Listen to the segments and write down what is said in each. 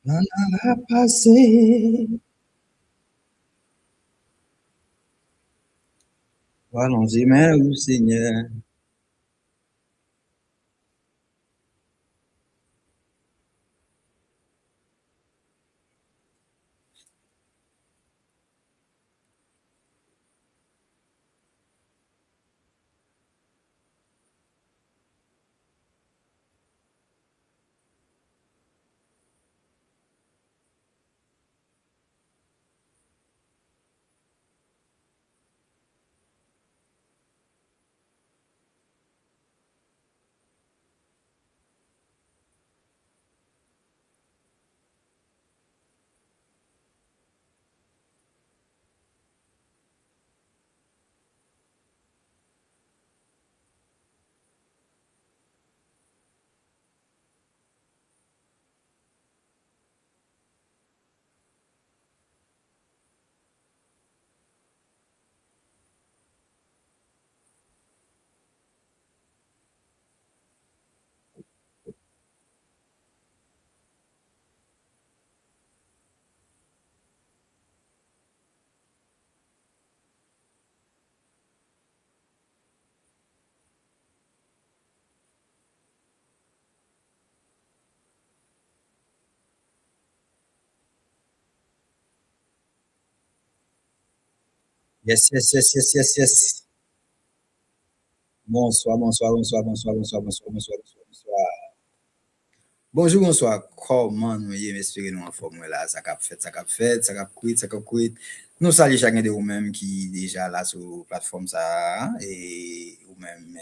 N'en a passé. Allons-y, mais au Seigneur. Yes, yes, yes, yes, yes, yes. Bonsoir, bonsoir, bonsoir, bonsoir, bonsoir, bonsoir, bonsoir, bonsoir, bonsoir. Bonjour, bonsoir. Comment nous y espérer nous en forme là? Ça cap fait, ça cap fait, ça cap quit, ça cap quit. Nous saluons chacun de vous-même qui déjà là sur la plateforme ça et vous-même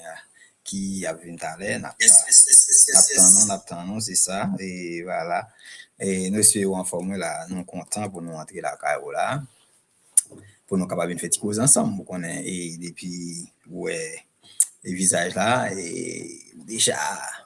qui a vu une talent, n'attendons, c'est ça. Et voilà. Et nous espérons en forme là, nous contents pour nous entrer là, là, pour nous capables de faire des choses ensemble. Vous connaissez, et depuis, ouais. Les visages là et déjà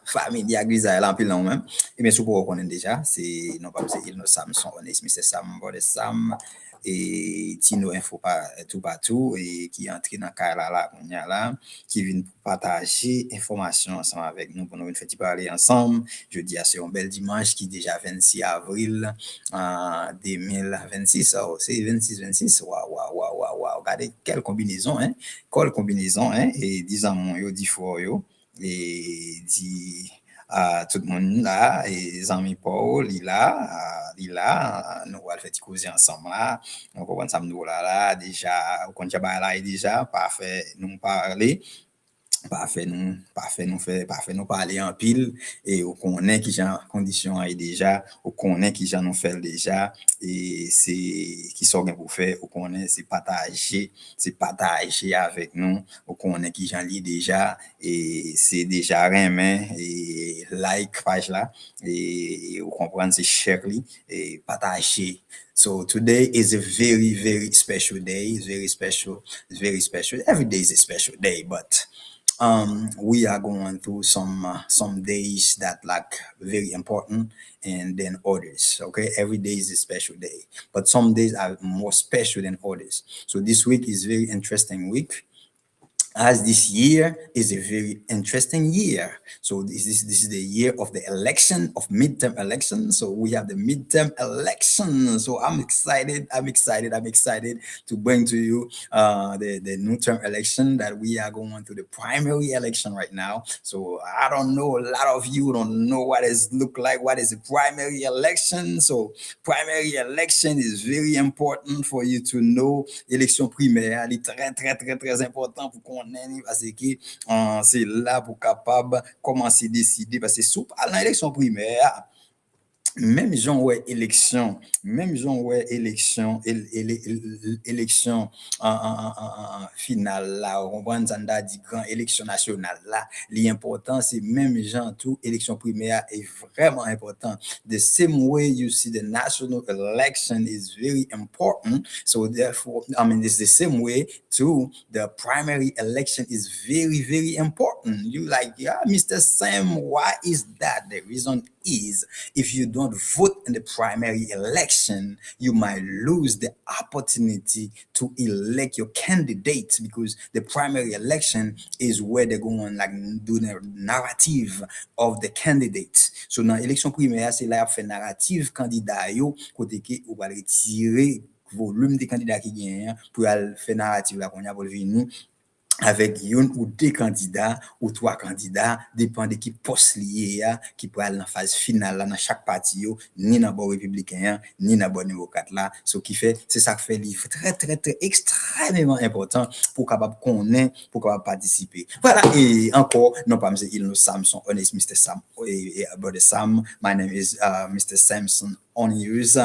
famille avec visage là en pile non même et bien sûr pour reconnaître déjà c'est non pas c'est nos Sam son honnête mais c'est Sam bon Sam et Tino info pas tout partout et qui entre dans cas là qu'on y a là qui vient pour partager information ensemble avec nous pour nous faire parler ensemble je dis c'est un bel dimanche qui déjà 26 avril 2026 c'est 26 waouh waouh waouh waouh regardez quelle combinaison hein quelle combinaison hein et disons mon yo dit fort yo et dit à tout le monde là et les amis Paul il là nous allons faire causer ensemble là on comprend ça nous là déjà on connaît pas là déjà parfait nous parler parfait nous parler en pile et on connaît qui j'ai condition est déjà on connaît qui j'ai nous fait déjà et c'est qui sont bien pour faire on connaît c'est partager avec nous on connaît qui j'en lis déjà et c'est déjà remet et like page là et on comprend c'est share et partager. So today is a very, very special day. It's very special. It's very special. Every day is a special day, but we are going through some days that like very important and then others. Okay, every day is a special day, but some days are more special than others. So this week is very interesting week as this year is a very interesting year. So this is the year of the election of midterm election. So we have the midterm election. So I'm excited. I'm excited to bring to you the new term election that we are going to the primary election right now. So I don't know. A lot of you don't know what it look like. What is a primary election? So primary election is very important for you to know. Élection primaire, elle est très, très, très, très important pour qu'on ait, parce que c'est là pour capable commencer à décider, parce que sous l'élection primaire, même gens ouais élection élection en finale là on va dit grand élection nationale là l'important c'est même gens tout élection primaire est vraiment important the same way you see the national election is very important so therefore I mean it's the same way too the primary election is very very important you like yeah Mr. Sam why is that the reason is if you don't don't vote in the primary election, you might lose the opportunity to elect your candidates, because the primary election is where they're going like do the narrative of the candidates. So dans l'élection primaire, c'est là fait narrative candidat yo côté que ou va retirer volume des candidats qui gagnent pour faire narrative là qu'on a pour venir avec un ou deux candidats ou trois candidats, dépend de qui poste lié qui peut aller en phase finale là dans chaque parti ni dans bon républicain ni dans bon démocrate là, ce qui fait c'est ça qui fait livre très extrêmement important pour capable connaître pour capable participer. Voilà, et encore non pas monsieur Ilno Samson, honest Mr. Sam et brother Sam, my name is Mr. Samson Onius,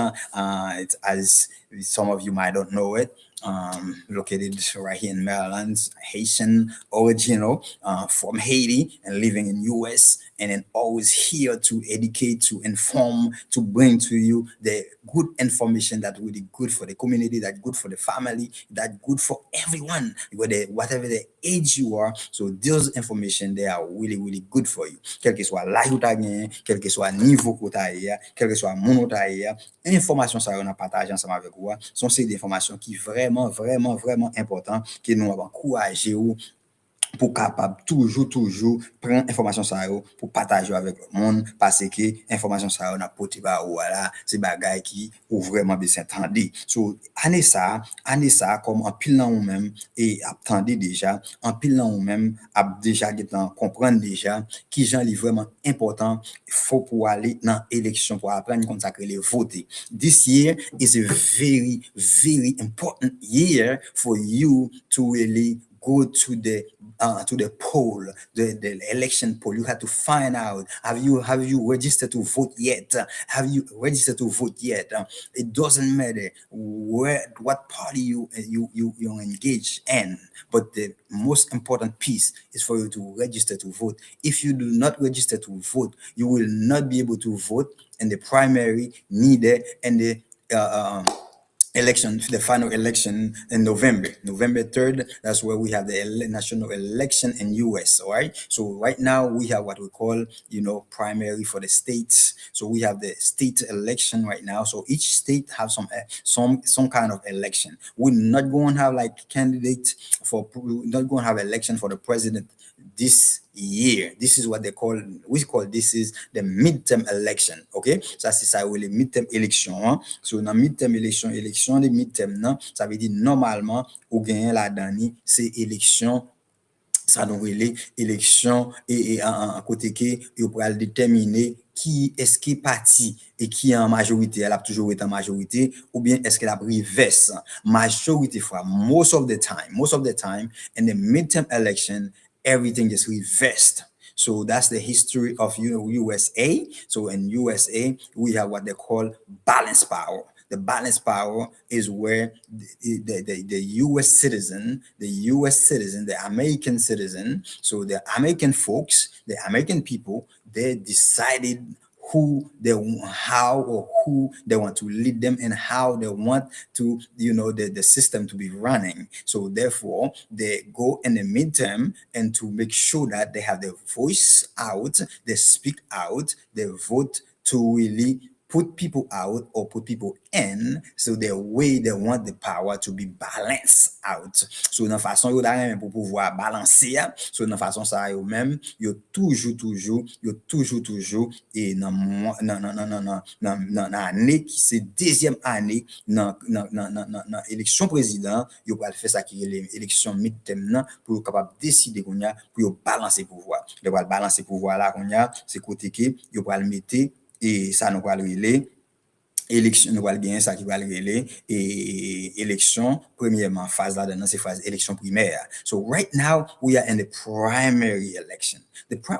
it, as some of you might not know it, located right here in Maryland, Haitian original, from Haiti and living in US, and then always here to educate, to inform, to bring to you the good information that really good for the community, that good for the family, that good for everyone, whatever the age you are. So those information, they are really good for you. Quel que soit l'âge ou ta gagné, quel que soit niveau que tu as, quel que soit mon ta information ça on a partagé ensemble avec vous, sont ces informations qui vraiment important que nous avons encouragé pour capable toujours prendre information ça pour partager avec le monde, parce que information ça on a porté ba voilà c'est bagaille qui ou vraiment bien s'entendre. So année ça comme en pile dans ou même et attendez déjà en pile dans ou même a déjà comprendre déjà qui gens li vraiment important faut pour aller dans élection pour apprendre consacrer les voter. This year is a very important year for you to really go to the poll, the election poll. You have to find out, have you registered to vote yet? Have you registered to vote yet? It doesn't matter what party you engage in, but the most important piece is for you to register to vote. If you do not register to vote, you will not be able to vote in the primary, neither in the election, the final election in November 3rd. That's where we have the national election in US. All right, so right now we have what we call primary for the states. So we have the state election right now, so each state have some kind of election. We're not going to have like candidates not going to have election for the president this year. This is what we call this is the midterm election. Okay, ça c'est ça les midterm élection. So dans midterm élection de midterm non, ça veut dire normalement ou gagner la dernière c'est élection, ça nous relève élection et en côté que il pourra déterminer qui est-ce qui est parti et qui est en majorité. Elle a toujours été en majorité, ou bien est-ce qu'elle a reverse majorité fois most of the time in the midterm election everything is reversed. So that's the history of USA. So in USA we have what they call balance power. The balance power is where the US citizen, the American citizen, so the American folks, the American people, they decided who they want to lead them and how they want to the system to be running. So therefore they go in the midterm and to make sure that they have their voice out, they speak out, they vote to really put people out or put people in, so the way they want the power to be balanced out. So dans façon yo da pour pouvoir balancer, so dans façon ça yo même yo toujours et dans année qui c'est deuxième année dans élection président, yo va faire ça qui est l'élection midterm pour capable décider qu'on a pour balancer pouvoir. Le va balancer pouvoir là qu'on a, c'est côté que yo va le mettre et ça nous va le relais élection nous va le gagner ça qui va le relais et élection premièrement phase là dans c'est phase élection primaire. So right now we are in the primary election.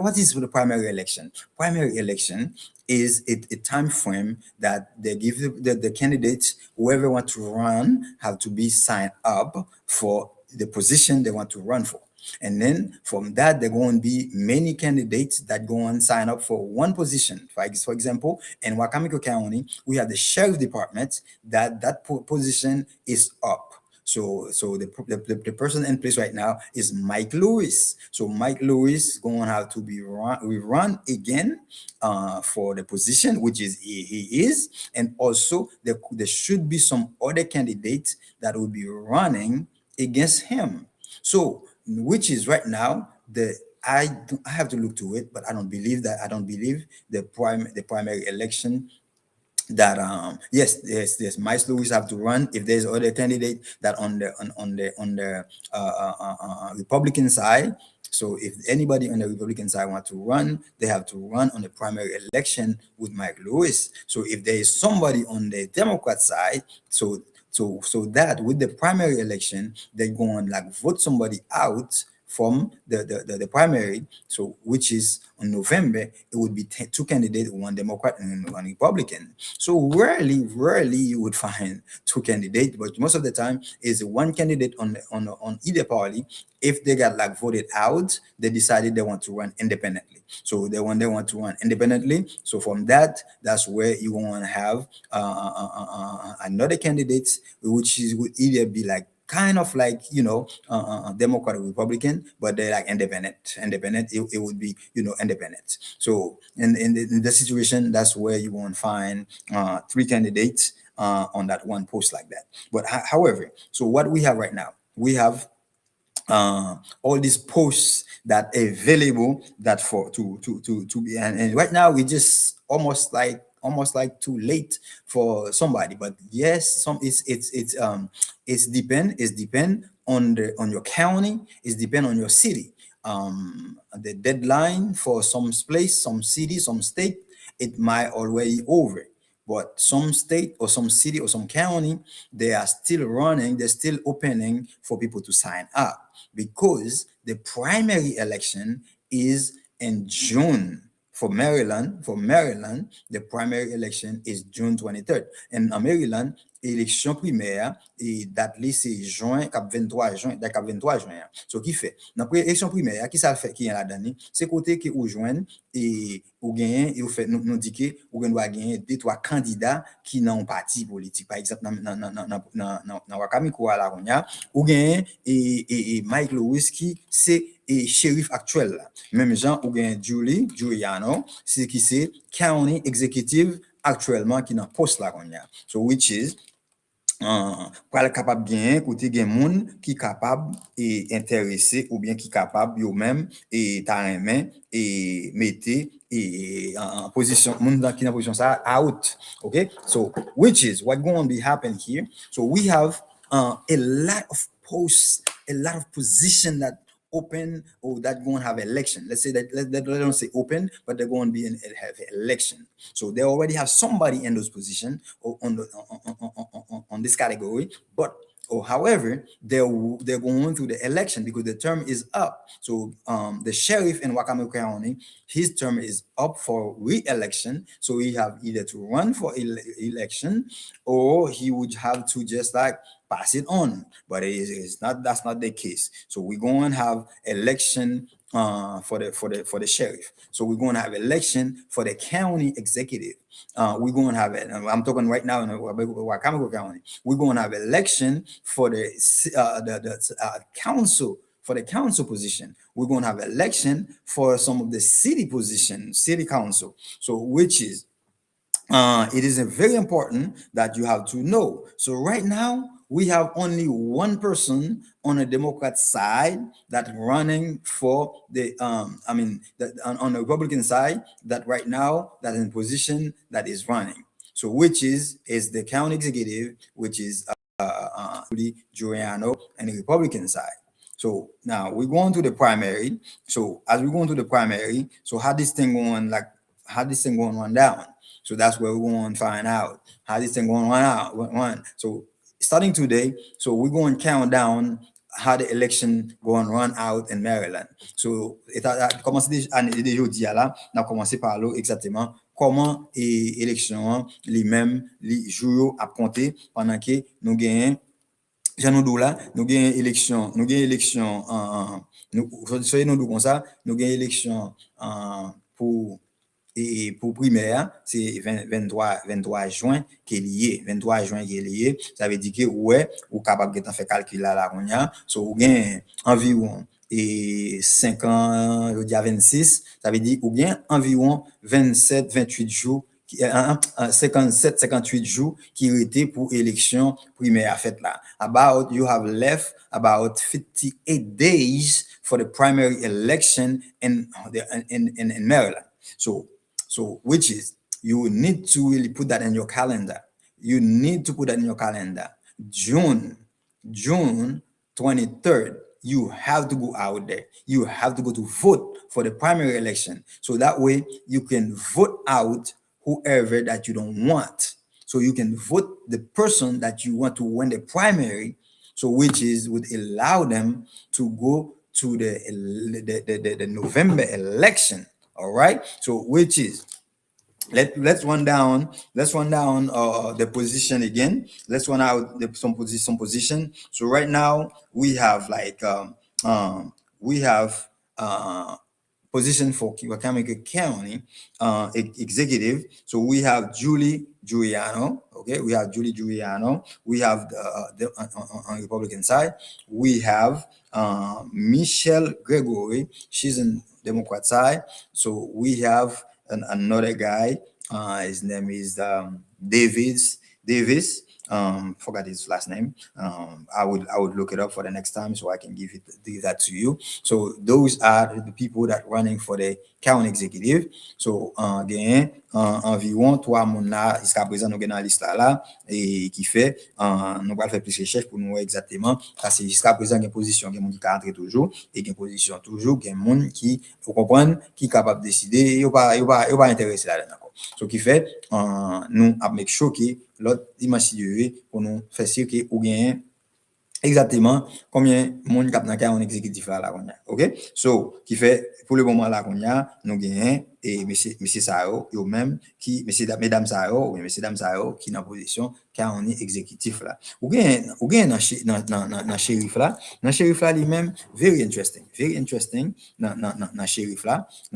What is the primary election? Primary election is a time frame that they give the candidates, whoever want to run, have to be signed up for the position they want to run for. And then from that, there are going to be many candidates that go and sign up for one position. For example, in Wicomico County, we have the sheriff department that position is up. So the person in place right now is Mike Lewis. So Mike Lewis going to have to be run again for the position, which is he is, and also there should be some other candidates that will be running against him. So which is right now I have to look to it, but I don't believe the primary election that yes, Mike Lewis have to run. If there's other candidate that on the Republican side, so if anybody on the Republican side want to run, they have to run on the primary election with Mike Lewis. So if there is somebody on the Democrat side, so that with the primary election, they're going to like vote somebody out from the primary, so which is on November, it would be two candidates, one Democrat and one Republican. So rarely you would find two candidates, but most of the time is one candidate on either party. If they got like voted out, they decided they want to run independently. So they want to run independently. So from that's where you want to have another candidate, which is would either be like kind of like Democrat or Republican, but they're like independent. It would be independent. So in the situation, that's where you won't find three candidates on that one post like that. But however, so what we have right now, we have all these posts that are available that for to be, and right now we just almost like too late for somebody. But yes, it's depend on your county, it's depend on your city. The deadline for some place, some city, some state, it might already over. But some state or some city or some county, they are still running, they're still opening for people to sign up, because the primary election is in June. For Maryland, the primary election is June 23rd. And en Maryland, élection primaire et date li c'est juin, cap 23 juin, cap 23 juin. So qui fait? Dans élection primaire, qui ça fait qui est là-dedans? C'est côté que ou joindre et ou gagner et ou fait nous dit que ou doit gagner deux trois candidats qui n'ont parti politique. Par exemple dans Wicomico à la Ronya, ou gagner et Mike Lewis qui c'est et shérif actuel là. Même gens ou gain Giuliano, c'est qui c'est county executive actuellement qui dans poste là qu'on a. So which is pour être capable bien côté gen moun qui capable et intéressé ou bien qui capable yo même et ta main et mettez et en position moun qui dans position ça out. Okay, so which is what going to be happen here. So we have a lot of posts, a lot of position that open or that going to have election. Let's say that let don't say open, but they're going to be have election. So they already have somebody in those positions or on this category, but however, they're going through the election because the term is up. So the sheriff in Wicomico County, his term is up for re-election. So he have either to run for election or he would have to just like pass it on. But it's not. That's not the case. So we're going to have election for the sheriff. So we're going to have election for the county executive. We're going to have it. I'm talking right now in Wicomico County. We're going to have election for the council. For the council position, we're going to have election for some of the city positions, city council. So which is it is very important that you have to know. So right now we have only one person on the Democrat side that running for the on the Republican side that right now that in position that is running. So which is the county executive, which is Giuliano and the Republican side. So now we're going to the primary. So as we go into the primary, so how this thing going run down? So that's where we're going to find out how this thing going to run. So starting today, so we're going to count down how the election going to run out in Maryland. So it a commencé déjà jeudi là, on a commencé par là exactement comment élection les jours à compter pendant que nous gagnons. Nous là, nous gagnons élection, nous gagnons élection pour et pour primaire, c'est 23 juin qui est lié. 23 juin qui est lié. Ça veut dire que, ouais, ou capable de faire calcul là, on y a. So, ou bien environ et 5 ans, je dis à 26, ça veut dire ou bien environ 27, 28 jours, 57, 58 jours qui étaient pour élection primaire faite là. About, you have left about 58 days for the primary election in Maryland. So which is, you need to really put that in your calendar. You need to put that in your calendar. June 23rd, you have to go out there. You have to go to vote for the primary election. So that way you can vote out whoever that you don't want. So you can vote the person that you want to win the primary. So which is would allow them to go to the November election. All right. So which is, let's run down the position again. Let's run out some position. So right now we have like we have position for Wicomico County executive. So we have Julie Giuliano. Okay, we have Julie Giuliano. We have on Republican side. We have Michelle Gregory. She's in Democrat side. So we have another guy. His name is Davis. Forgot his last name. I would look it up for the next time so I can give that to you. So those are the people that running for the county executive. So again, environ 3 moun là jusqu'à présent nous dans liste là et qui fait nous va faire plus recherche pour nous exactement parce que jusqu'à présent une position qui moun qui entrer toujours et une position toujours qui moun qui faut comprendre qui capable de décider yo pas intéressé là encore. Ce qui fait nous a make sure que l'autre dimanche pour nous faire sûr que ou gain exactement combien monde cap dans un exécutif là OK. So qui fait pour le moment là qu'on a nous gagnons et monsieur Sao yo même qui mesdames Sao ou mesdames Sao qui dans position car on est exécutif là ou gain dans shérif là lui-même very interesting dans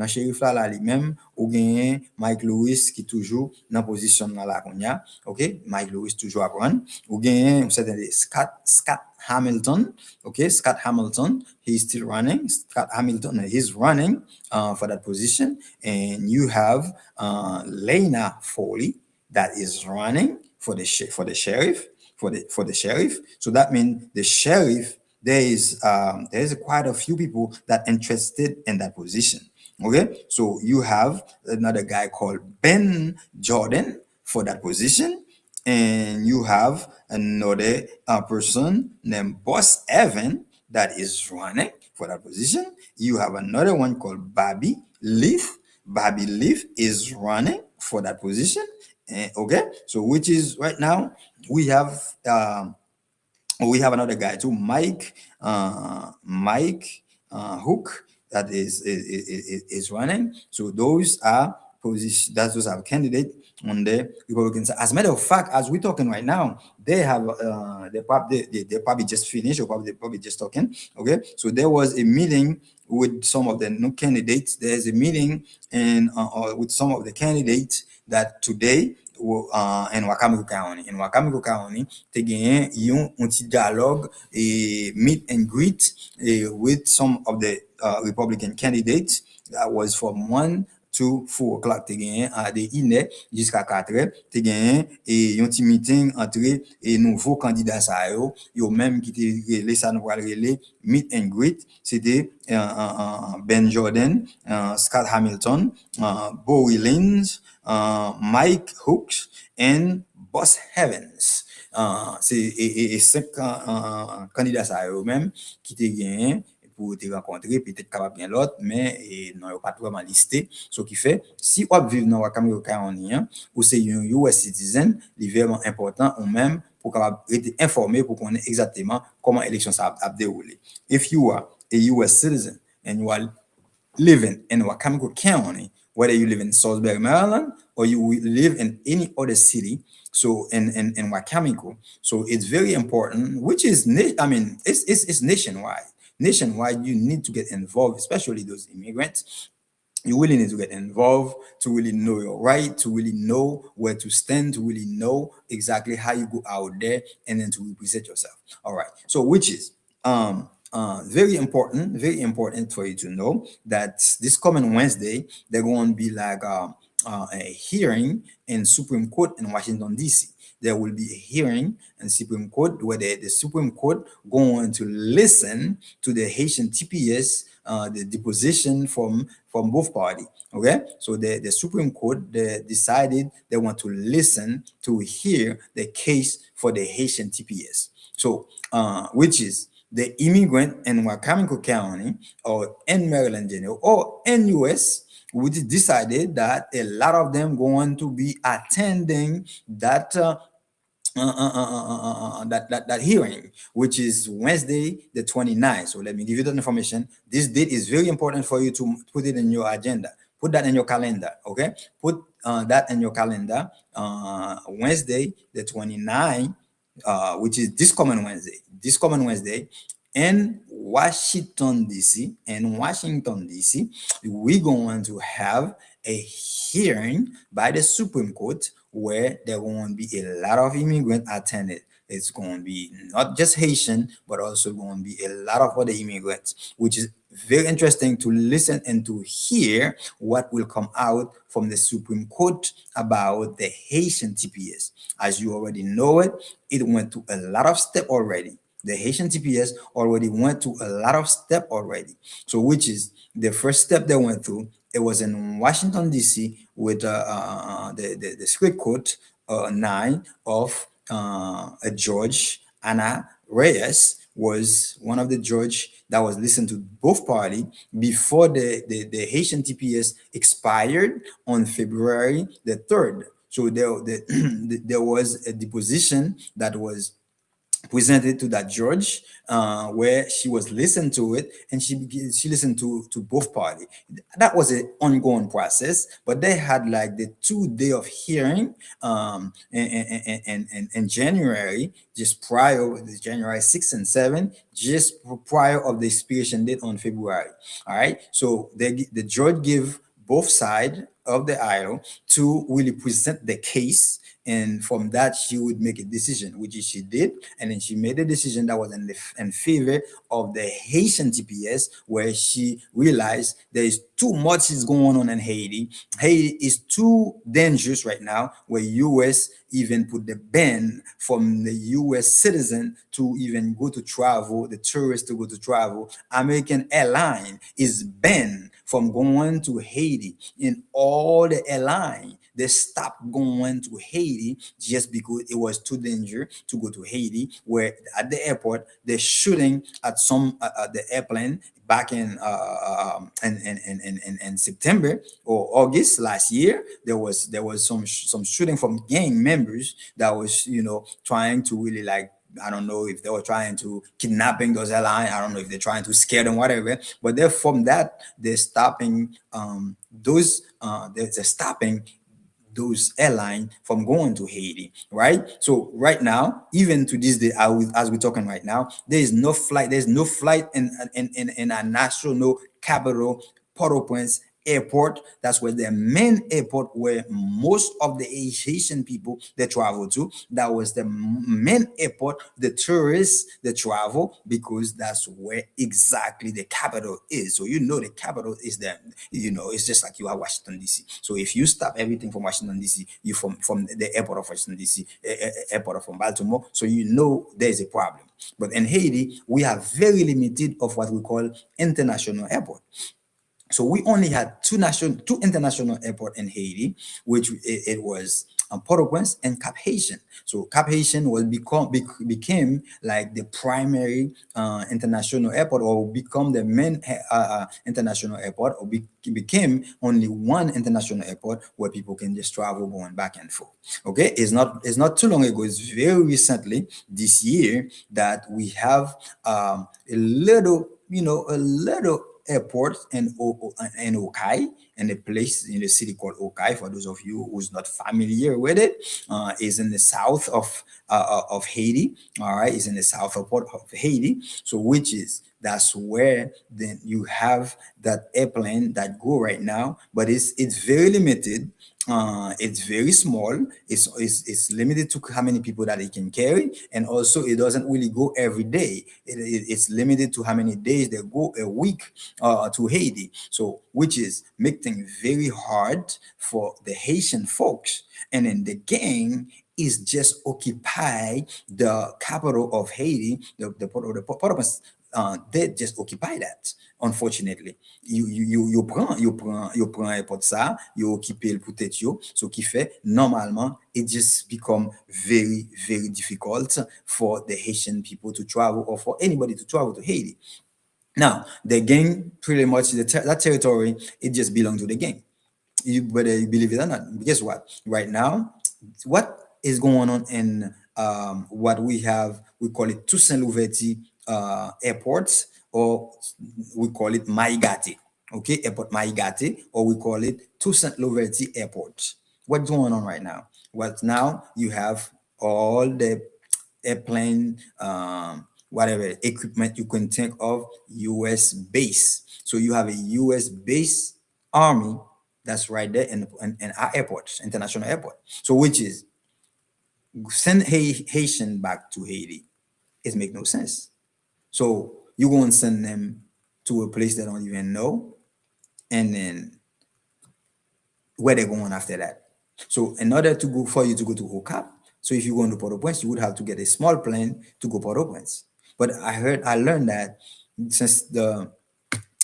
shérif là lui-même ou gain Mike Lewis qui toujours dans position là qu'on a OK. Mike Lewis toujours à prendre ou gain certain Scott Hamilton, okay, Scott Hamilton, he's still running. Scott Hamilton, he's running for that position, and you have Lena Foley that is running for the sheriff. So that means the sheriff. There is quite a few people that interested in that position. Okay, so you have another guy called Ben Jordan for that position. And you have another person named Boss Evan that is running for that position. You have another one called Bobby Leaf. Bobby Leaf is running for that position. Okay, so which is right now we have another guy too, Mike Hook that is running. So those are position. Those are candidates on the Republican side. As a matter of fact, as we're talking right now, they have they probably just finished or probably just talking. Okay, so there was a meeting with some of the new candidates. There's a meeting with some of the candidates that today in Wicomico County. In Wicomico County, they gain un petit dialogue et meet and greet with some of the Republican candidates. That was from 1 to 4 o'clock te gen à des INE jusqu'à 4 heures te gen et un petit meeting entre et nouveaux candidats ça yo même qui te relé ça nous relé meet and greet c'était Ben Jordan, Scott Hamilton, Bowie Lins, Mike Hooks and Boss Evans. C'est 5 candidats ça eux même qui te gagné pour te rencontrer, peut-être capable bien l'autre, mais non, pas vraiment listé. Ce qui fait, si on vit dans Wicomico County, ou c'est un US citizen, c'est vraiment important ou même pour capable être informé pour connaître exactement comment l'élection ça a déroulé. If you are a US citizen and you are living in Wicomico County, whether you live in Salisbury, Maryland, or you live in any other city, so in Wicomico, so it's very important, which is, I mean, it's nationwide. Nationwide, you need to get involved, especially those immigrants. You really need to get involved to really know your right, to really know where to stand, to really know exactly how you go out there and then to represent yourself. All right. So, which is very important for you to know that this coming Wednesday, they're going to be like a hearing in Supreme Court in Washington, D.C. There will be a hearing in Supreme Court where the Supreme Court going to listen to the Haitian TPS, the deposition from both parties. Okay, so the Supreme Court they decided they want to listen to hear the case for the Haitian TPS. So, which is the immigrant in Wicomico County or in Maryland General or in US, which decided that a lot of them going to be attending that hearing, which is Wednesday, the 29th. So let me give you that information. This date is very important for you to put it in your agenda. Put that in your calendar, okay? Put that in your calendar. Wednesday, the 29th, which is this coming Wednesday. This coming Wednesday, in Washington, D.C., we're going to have a hearing by the Supreme Court where there going to be a lot of immigrants attended. It's going to be not just Haitian, but also going to be a lot of other immigrants, which is very interesting to listen and to hear what will come out from the Supreme Court about the Haitian TPS. As you already know it, it went to a lot of step already. The Haitian TPS already went to a lot of step already. So, which is the first step they went through. It was in Washington D.C. with the Circuit Court 9 of George Anna Reyes was one of the judge that was listened to both parties before the Haitian TPS expired on February the 3rd. So there was a deposition that was presented to that judge where she was listened to it and she listened to both parties. That was an ongoing process, but they had like the 2 day of hearing in January, just prior to January 6th and 7th, just prior of the expiration date on February. All right, so the judge gave both sides of the aisle to really present the case, and from that she would make a decision, which she did, and then she made a decision that was in favor of the Haitian TPS, where she realized there is too much is going on in Haiti. Haiti is too dangerous right now, where US even put the ban from the US citizen to even go to travel, the tourists to go to travel. American airline is banned from going to Haiti. In all the airline, they stopped going to Haiti just because it was too dangerous to go to Haiti. Where at the airport, they're shooting at some the airplane back in September or August last year. There was some shooting from gang members that was trying to really like, I don't know if they were trying to kidnapping those airlines. I don't know if they're trying to scare them, whatever. But they're from that they're stopping they're stopping those airlines from going to Haiti, right? So right now, even to this day, as we're talking right now, there is no flight. There's no flight in a national capital, Port-au-Prince airport. That's where the main airport where most of the Haitian people they travel to. That was the main airport the tourists they travel, because that's where exactly the capital is. So the capital is there. It's just like you are Washington D.C. So if you stop everything from Washington D.C., you from the airport of Washington D.C., airport from Baltimore, so there's a problem. But in Haiti, we have very limited of what we call international airport. So we only had two international airport in Haiti, which it was Port-au-Prince and Cap Haitian. So Cap Haitian became like the primary international airport, or become the main international airport, or became only one international airport where people can just travel going back and forth. Okay, it's not too long ago. It's very recently this year that we have a little airport in Okai, in a place in the city called Okai. For those of you who's not familiar with it, is in the south of Haiti. All right, is in the south of Haiti. So which is That's where then you have that airplane that go right now, but it's very limited. It's very small. It's limited to how many people that it can carry, and also it doesn't really go every day. It's limited to how many days they go a week to Haiti. So which is make things very hard for the Haitian folks, and then the gang is just occupy the capital of Haiti, the Port-au-Prince. They just occupy that. Unfortunately, you prend airport ça, you occupé le pour tête yo, so qui fait normalement it just become very very difficult for the Haitian people to travel or for anybody to travel to Haiti. Now the gang pretty much that territory it just belongs to the gang, whether you believe it or not. Guess what? Right now, what is going on in what we have, we call it Toussaint Louverture airports, or we call it Maigati, okay, airport Maigati, or we call it Toussaint Louverture airport. What's going on right now? What now you have all the airplane, whatever equipment you can think of, US base. So you have a US base army that's right there in our airports, international airport. So which is send Haitian back to Haiti. It make no sense. So you go and send them to a place they don't even know, and then where they're going after that. So in order to go for you to go to OCAP, so if you go into Port-au-Prince, you would have to get a small plane to go Port-au-Prince. But I learned that since the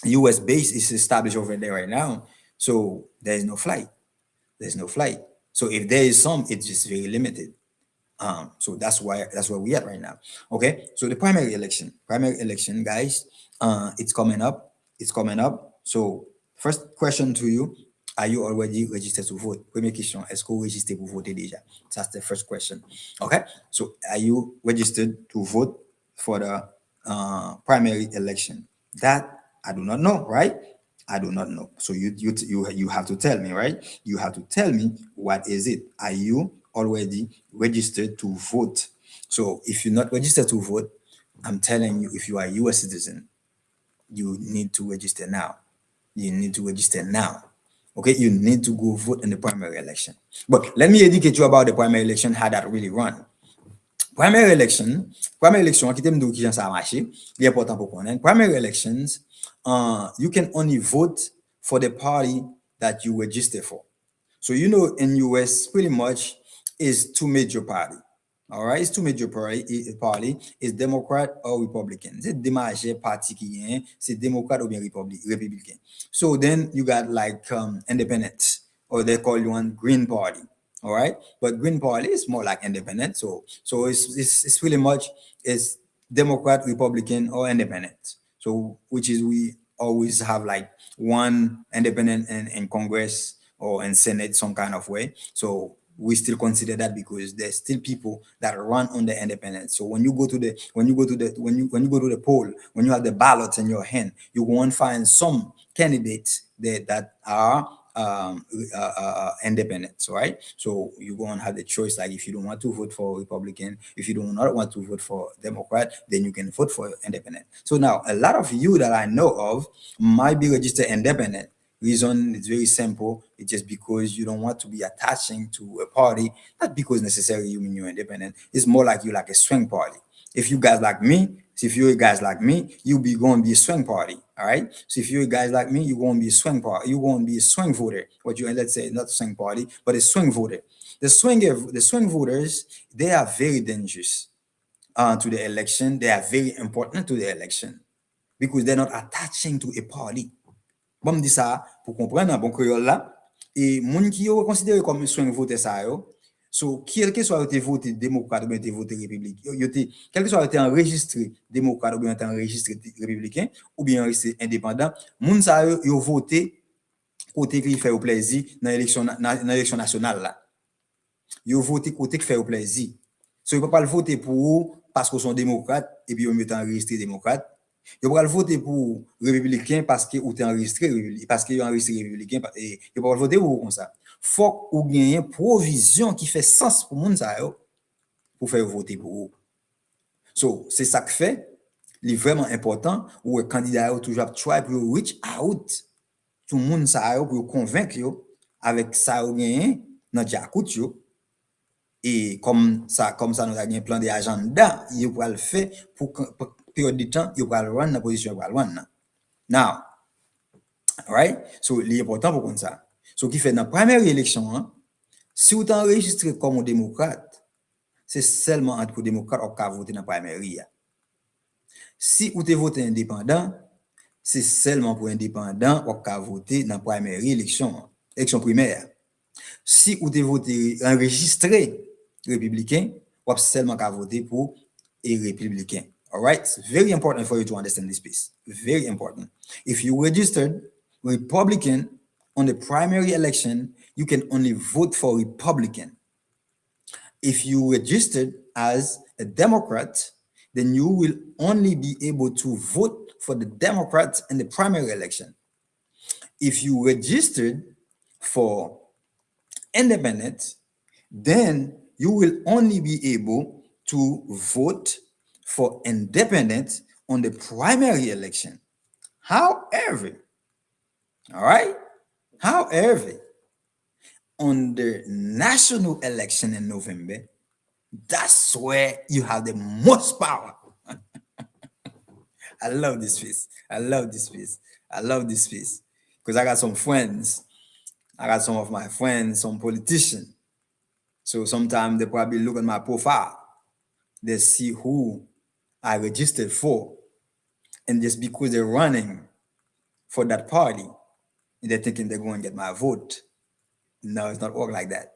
US base is established over there right now, so there is no flight. There's no flight. So if there is some, it's just very limited. So that's where we at right now. Okay. So the primary election, guys, it's coming up. It's coming up. So first question to you: are you already registered to vote? Première question: est-ce que vous registrez pour voter déjà? That's the first question. Okay. So are you registered to vote for the primary election? That I do not know, right? I do not know. So you have to tell me, right? You have to tell me what is it. Are you already registered to vote? So if you're not registered to vote, I'm telling you, if you are a US citizen, you need to register now. You need to register now. Okay, you need to go vote in the primary election. But let me educate you about the primary election, how that really run. Primary election, qui t'aime d'où qui ça a marché, il est important pour connaître. Primary elections, you can only vote for the party that you register for. So you know in US pretty much is two major party. All right, it's two major party is Democrat or Republican. C'est des major parti qui est, c'est démocrate ou bien républicain. So then you got like independent, or they call you one Green Party. All right, but Green Party is more like independent. So it's really much is Democrat, Republican, or independent. So which is we always have like one independent in Congress or in Senate some kind of way. So we still consider that because there's still people that run on the independent. So when you go to the go to the poll, when you have the ballots in your hand, you won't find some candidates that are independent, right? So you're going to have the choice, like if you don't want to vote for Republican, if you do not want to vote for Democrat, then you can vote for independent. So now a lot of you that I know of might be registered independent. Reason is very simple. It's just because you don't want to be attaching to a party, not because necessarily you mean you're independent. It's more like you like a swing party. If you guys like me, so if you're guys like me, you be going to be a swing party. All right. So if you're guys like me, you're going to be a swing party. You're going to be a swing voter. What you let's say not a swing party, but a swing voter. The swing voters, they are very dangerous to the election. They are very important to the election because they're not attaching to a party. Bon, me dit ça pour comprendre un bon créole là. Et moun qui yo considéré comme swing voter ça yo. So, quel que soit été voté démocrate ou bien été voté républicain, quel que soit été enregistré démocrate ou bien été enregistré républicain ou bien enregistré indépendant, moun sa yo voté côté qui fait au plaisir dans l'élection nationale là. Yo voté côté qui fait au plaisir. So, yo pas le voter pour parce qu'ils sont démocrates et puis yo met enregistré démocrate. Yo pas le voter pour républicain parce que ou t'es enregistré parce que yo enregistré républicain et yo pas le voter pour comme ça. Faut ou gagner provision qui fait sens pour moun sa yo pour faire voter pour vous. So, c'est ça que fait li vraiment important ou candidat yo toujours try pour reach out tout le monde ça yo pour convaincre yo avec ça yo gagné dans Jakout yo et comme ça nous a un plan de agenda yo pour le faire pour période de temps yo pour run dans position pour run now right so l'important pour comme ça so qui fait dans première élection hein, si vous t'enregistrez comme un démocrate c'est seulement entre démocrates qui peuvent voter dans la primaire. Si vous avez voté indépendant, c'est seulement pour indépendant qui peuvent voter dans la primaire élection primaire. Si vous avez voté enregistré républicain, vous avez seulement qu'à voter pour les républicains. All right? It's very important for you to understand this piece. Very important. If you registered Republican on the primary election, you can only vote for Republican. If you registered as a Democrat, then you will only be able to vote for the Democrats in the primary election. If you registered for independent, then you will only be able to vote for independent on the primary election. However, all right, however, on the national election in November, that's where you have the most power. I love this piece. I love this piece. I love this piece. Because I got some friends. I got some of my friends, some politicians. So sometimes they probably look at my profile. They see who I registered for. And just because they're running for that party, they're thinking they're going to get my vote. No, it's not work like that.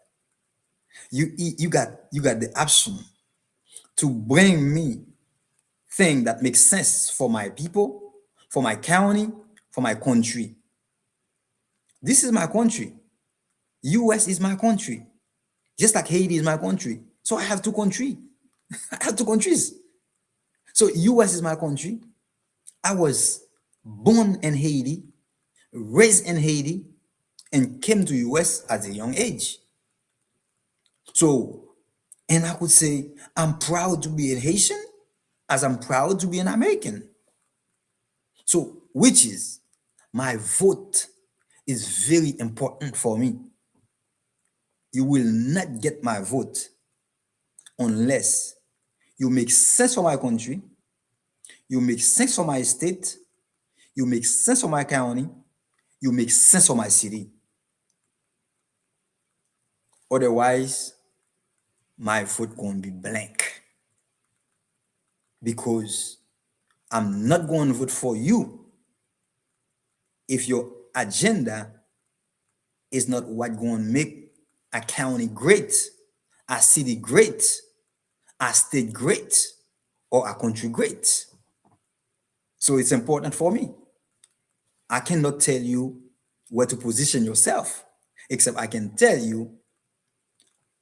You got the option to bring me thing that makes sense for my people, for my county, for my country. This is my country. US is my country. Just like Haiti is my country. So I have two countries. I have two countries. So US is my country. I was born in Haiti, raised in Haiti, and came to US at a young age. So, and I could say, I'm proud to be a Haitian as I'm proud to be an American. So, which is, my vote is very important for me. You will not get my vote unless you make sense for my country, you make sense for my state, you make sense for my county, you make sense for my city. Otherwise, my vote going to be blank. Because I'm not going to vote for you if your agenda is not what going to make a county great, a city great, a state great, or a country great. So it's important for me. I cannot tell you where to position yourself, except I can tell you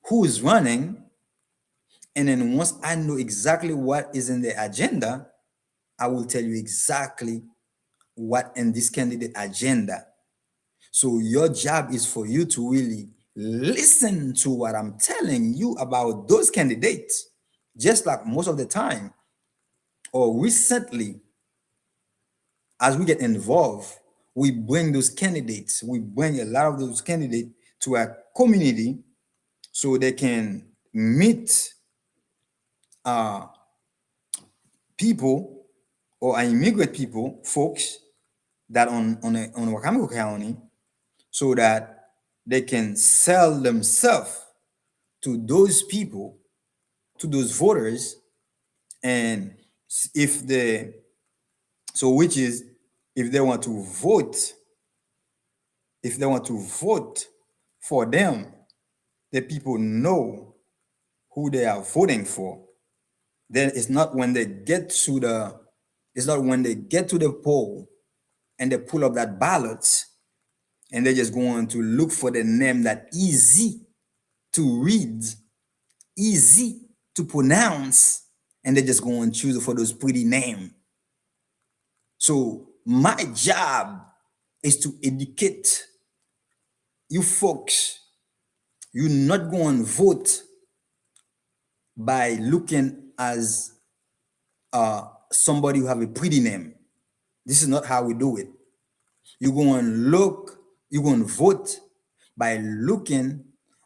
who is running. And then once I know exactly what is in the agenda, I will tell you exactly what in this candidate agenda. So your job is for you to really listen to what I'm telling you about those candidates. Just like most of the time, or recently, as we get involved, we bring those candidates, we bring a lot of those candidates to our community so they can meet people or immigrant people, folks that on Wicomico County, so that they can sell themselves to those people, to those voters, and if they, so which is, if they want to vote for them, the people know who they are voting for. Then it's not when they get to the poll and they pull up that ballot and they're just going to look for the name that easy to read, easy to pronounce, and they're just going to choose for those pretty names. So my job is to educate you folks. You're not going to vote by looking as somebody who have a pretty name. This is not how we do it. You go and look, you go and vote by looking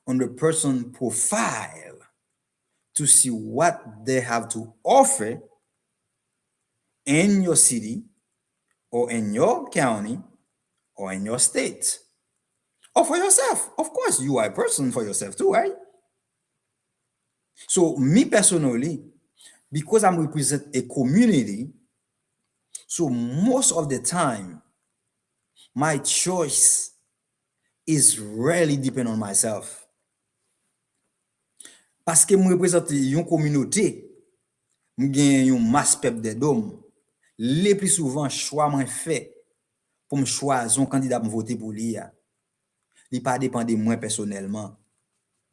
on the person profile to see what they have to offer in your city or in your county or in your state or for yourself. Of course, you are a person for yourself too, right? So me personally, because I'm represent a community, so most of the time, my choice is really depend on myself. Parce que je représente une communauté, je gagne un masse peuple de dom. Le plus souvent, choix moi fait pour me choisir un candidat pour voter pour lui. Il pas dépend de moi personnellement,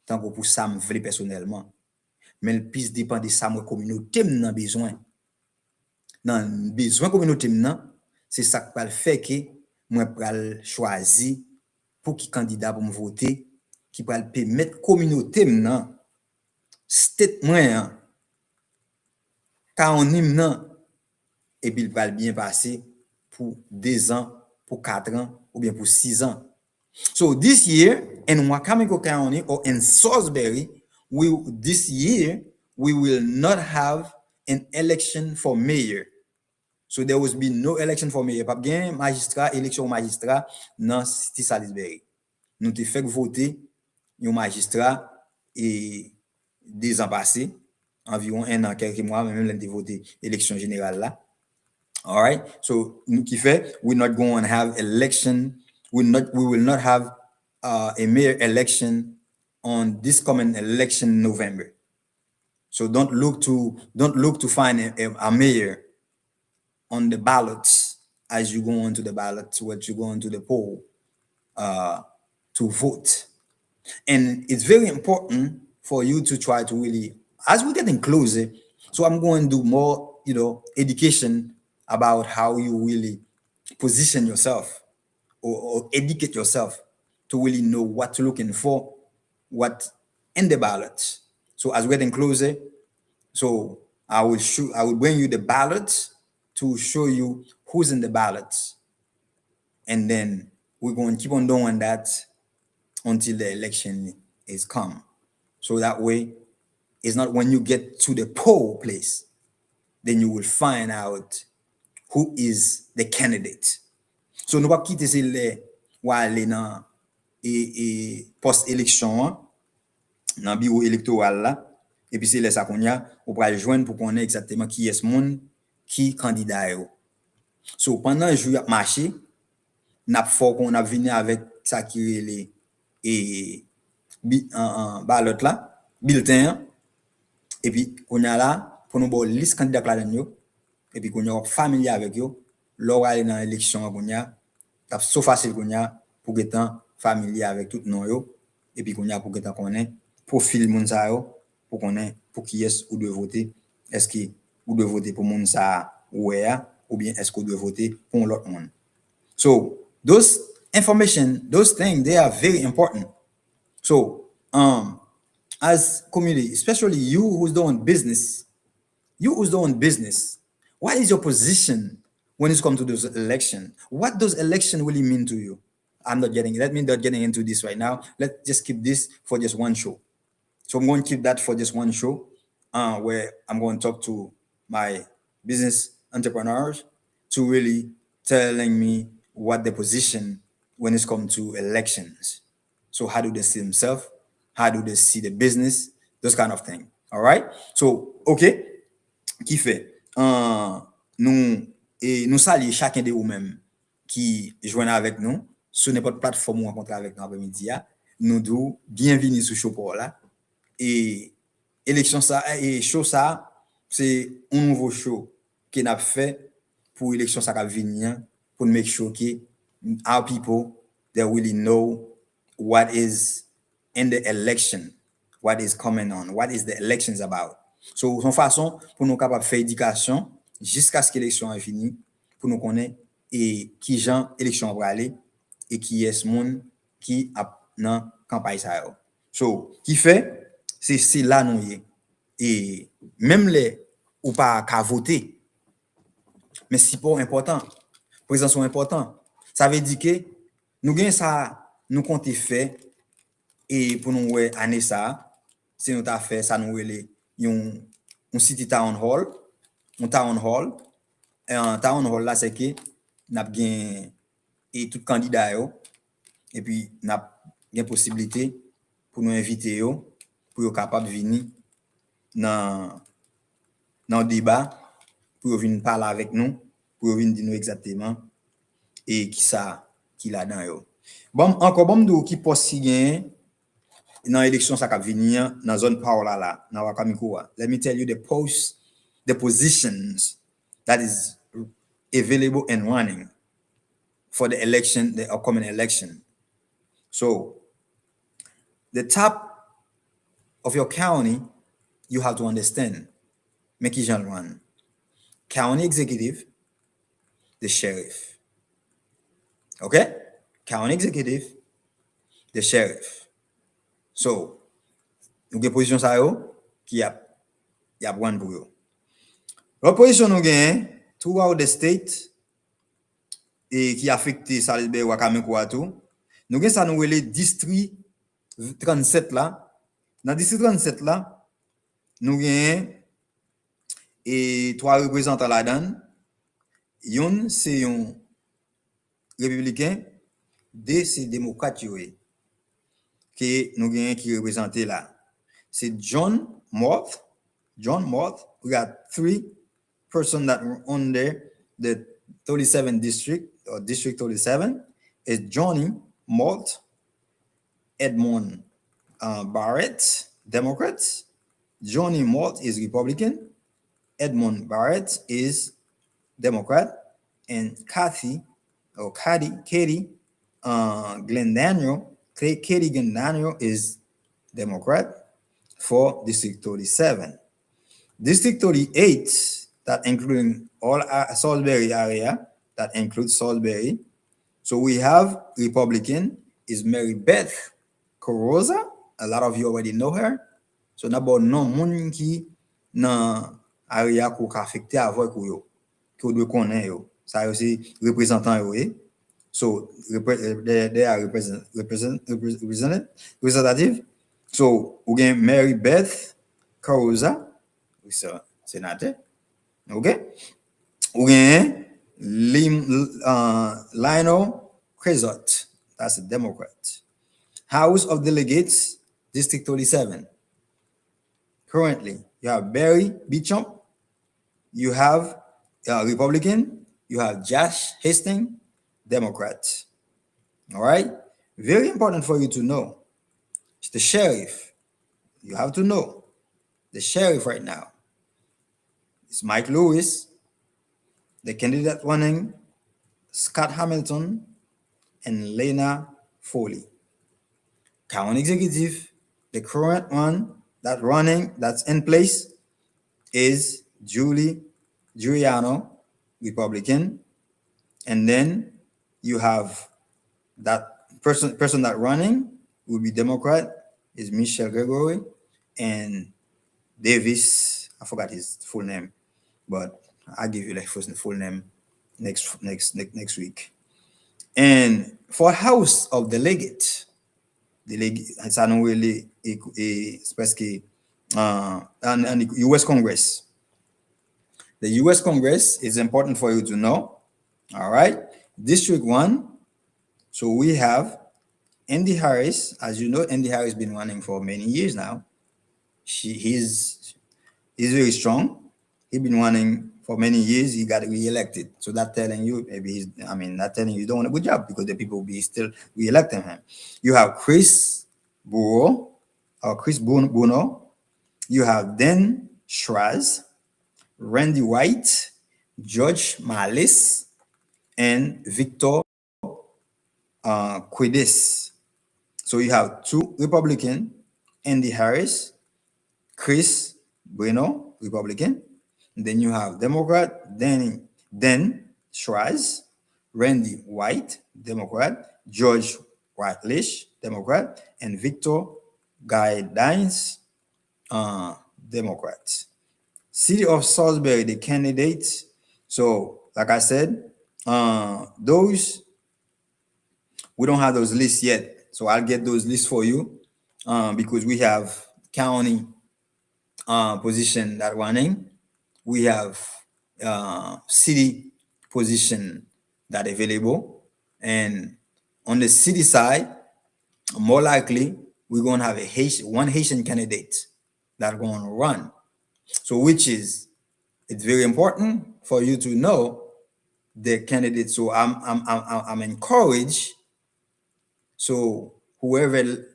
tant que pour ça me veut personnellement, mais le plus dépend de ça moi communauté m'en besoin. Dans besoin communauté m'en, c'est ça qui va le faire que moi pral choisir pour qui candidat pour me voter qui va permettre communauté m'en state moi quand on m'en et puis il va bien passer pour 2 ans, pour 4 ans ou bien pour 6 ans. So this year in Wicomico County or in Salisbury, this year we will not have an election for mayor. So there will be no election for mayor. Pas bien magistrat, élection magistrat dans city Salisbury. Nous te fait voter un magistrat et 2 ans passés, environ 1 an, quelques mois, même l'on te voté élection générale là. All right. So qui fait, we're not going to have election. We will not have a mayor election on this coming election in November. So don't look to find a mayor on the ballots as you go onto the ballots, what you go into the poll to vote. And it's very important for you to try to really, as we're getting closer, so I'm going to do more, education about how you really position yourself or educate yourself to really know what to looking for, what in the ballots. So as we're getting closer, so I will bring you the ballots to show you who's in the ballots. And then we're going to keep on doing that until the election is come. So that way, it's not when you get to the poll place, then you will find out who is the candidate. So nous pas quitter c'est ou aller dans et post-élection dans bureau électoral là et puis c'est là ça qu'on y a on va joindre pour connaître exactement qui est ce monde qui candidat yo. So pendant jour a marché n'a faut qu'on a venir avec ça qui est et ballot là bulletin et puis on a là pour nous bon liste candidat là dedans et puis qu'on est familier avec eux, leur aller dans l'élection qu'on y a, c'est facile qu'on y a pour être familier avec tout non yo et puis qu'on y a pour être connaît profil moun sa yo pour connaît pour qui est ou de voter, est-ce que ou de voter pour moun sa ou bien est-ce que de voter pour l'autre monde. So those information, those things, they are very important. So as community, especially you who's doing business, what is your position when it comes to those elections? What does election really mean to you? Let me not getting into this right now. Let's just keep this for just one show. So I'm going to keep that for just one show where I'm going to talk to my business entrepreneurs to really telling me what their position when it comes to elections. So how do they see themselves? How do they see the business? Those kind of things. All right? So, okay. Qui fait nous saluons chacun de vous-même qui joignent avec nous sur n'importe plateforme ou rencontrer avec nous après-midi. Nous disons bienvenue sur show pour là et élection ça et show ça c'est un nouveau show qu'on a fait pour élection ça va venir pour make sure que our people they really know what is in the election, what is coming on, what is the elections about. So, son façon pour nous capables faire éducation jusqu'à ce que l'élection est finie, pour nous connaître et qui gens élection va aller et qui est ce monde qui a dans campagne ça. So, qui fait c'est là nous et même les ou pas qu'à voter, Mais si pas important, présence important. Ça veut dire que nous gagnons ça, nous comptons fait et pour nous ouais année ça, c'est nous t'a fait ça nous relé un city town hall, un town hall et un town hall là c'est que n'a bien et tout candidat yo et puis n'a bien possibilité pour nous inviter yo pour être capable de venir dans le débat pour venir parler avec nous pour venir dire nous exactement et qui ça qui là dedans yo. Bon encore bon de qui poste si gain dans l'élection ça va venir dans zone Paola là dans Wicomico. Let me tell you the positions that is available and running for the election, the upcoming election. So the top of your county, you have to understand make it run. County executive, the sheriff. Okay? County executive, the sheriff. So, nous avons position ça qui a one pour eux. L'autre position nous avons throughout the state et qui affecte Salisbury, Wicomico tout. Nous avons ça nous le district 37 là. Dans district 37 là, nous avons et 3 représentants là-dedans. Yon c'est un républicain, deux c'est démocrate que nous avons qui représentent là. C'est John Mott. We got 3 persons that were under the 37 district or district 37. It's Johnny Mott, Edmund Barrett, Democrat. Johnny Mott is Republican. Edmund Barrett is Democrat. And Katie Glendaniel, Katie Glendaniel is Democrat for District 37. District 38, that including all Salisbury area, that includes Salisbury. So we have Republican is Mary Beth Coroza. A lot of you already know her. So n'abord non moun qui nan area ko ka affecté avec yo, ko doit connaître yo. Ça aussi représentant yo. So they are representative. So we Mary Beth Coroza, sénateur. Okay? We Lionel Cresot, that's a Democrat. House of Delegates, District 37. Currently, you have Barry Beecham, you have Republican, you have Josh Hastings, Democrat. All right? Very important for you to know. It's the sheriff. You have to know the sheriff right now. It's Mike Lewis, the candidate running, Scott Hamilton, and Lena Foley. County executive, the current one that's in place is Giuliano, Republican. And then you have that person that running will be Democrat is Michelle Gregory, and Davis, I forgot his full name, but I'll give you like full name next week. And for House of Delegate, ça nous really c'est parce que and the U.S. Congress. The U.S. Congress is important for you to know. All right, District 1. So we have Andy Harris. As you know, Andy Harris has been running for many years now. He's very strong. He's been running for many years. He got re-elected. So that telling you maybe not telling you doing a good job because the people will be still re-electing him. You have Chris Buono. You have Dan Schraz, Randy White, George Malice, and Victor Quidis. So you have 2 Republican, Andy Harris, Chris Bueno, Republican. And then you have Democrat, Dan Schraz, Randy White, Democrat, George Whitelish, Democrat, and Victor Guidines, Democrat. City of Salisbury, the candidates. So like I said, those we don't have those lists yet. So I'll get those lists for you, because we have county position that running. We have city position that available, and on the city side, more likely we're going to have one Haitian candidate that going to run. So which is, it's very important for you to know the candidate. So I'm encouraged. So whoever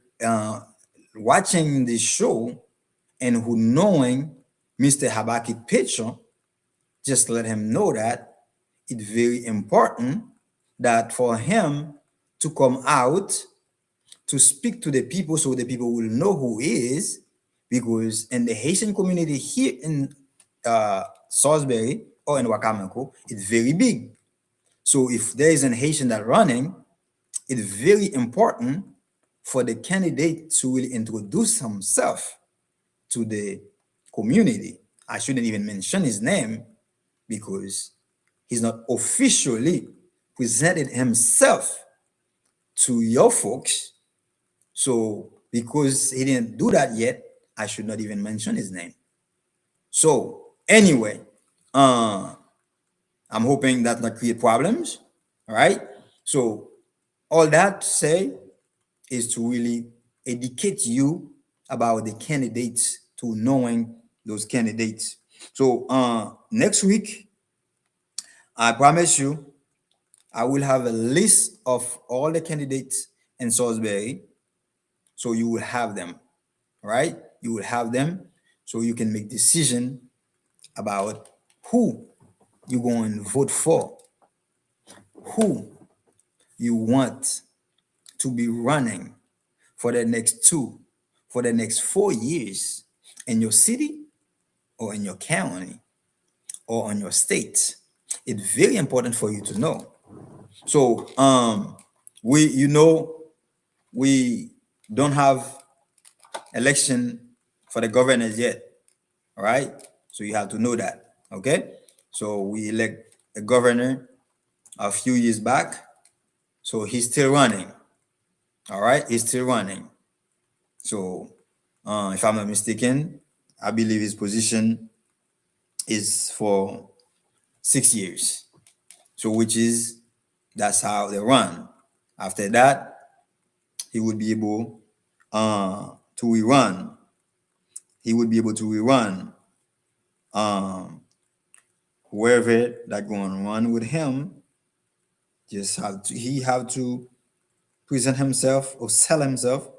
watching this show and who knowing Mr. Habakit picture, just let him know that it's very important that for him to come out to speak to the people, so the people will know who he is, because in the Haitian community here in Salisbury or in Wicomico, it's very big. So if there is an Haitian that running, it's very important for the candidate to really introduce himself to the community. I shouldn't even mention his name because he's not officially presented himself to your folks. So because he didn't do that yet, I should not even mention his name. So anyway, I'm hoping that not create problems. All right. So all that to say is to really educate you about the candidates, to knowing those candidates. So next week, I promise you, I will have a list of all the candidates in Salisbury. So you will have them, right? You will have them so you can make decision about who you're going to vote for, who you want to be running for the next 4 years in your city or in your county or on your state. It's very important for you to know. So we don't have election for the governors yet. All right. So you have to know that. Okay. So we elect a governor a few years back. So he's still running. All right. He's still running. So if I'm not mistaken, I believe his position is for 6 years. So that's how they run. After that, he would be able to rerun. He would be able to rerun whoever that going to run with him. He have to present himself or sell himself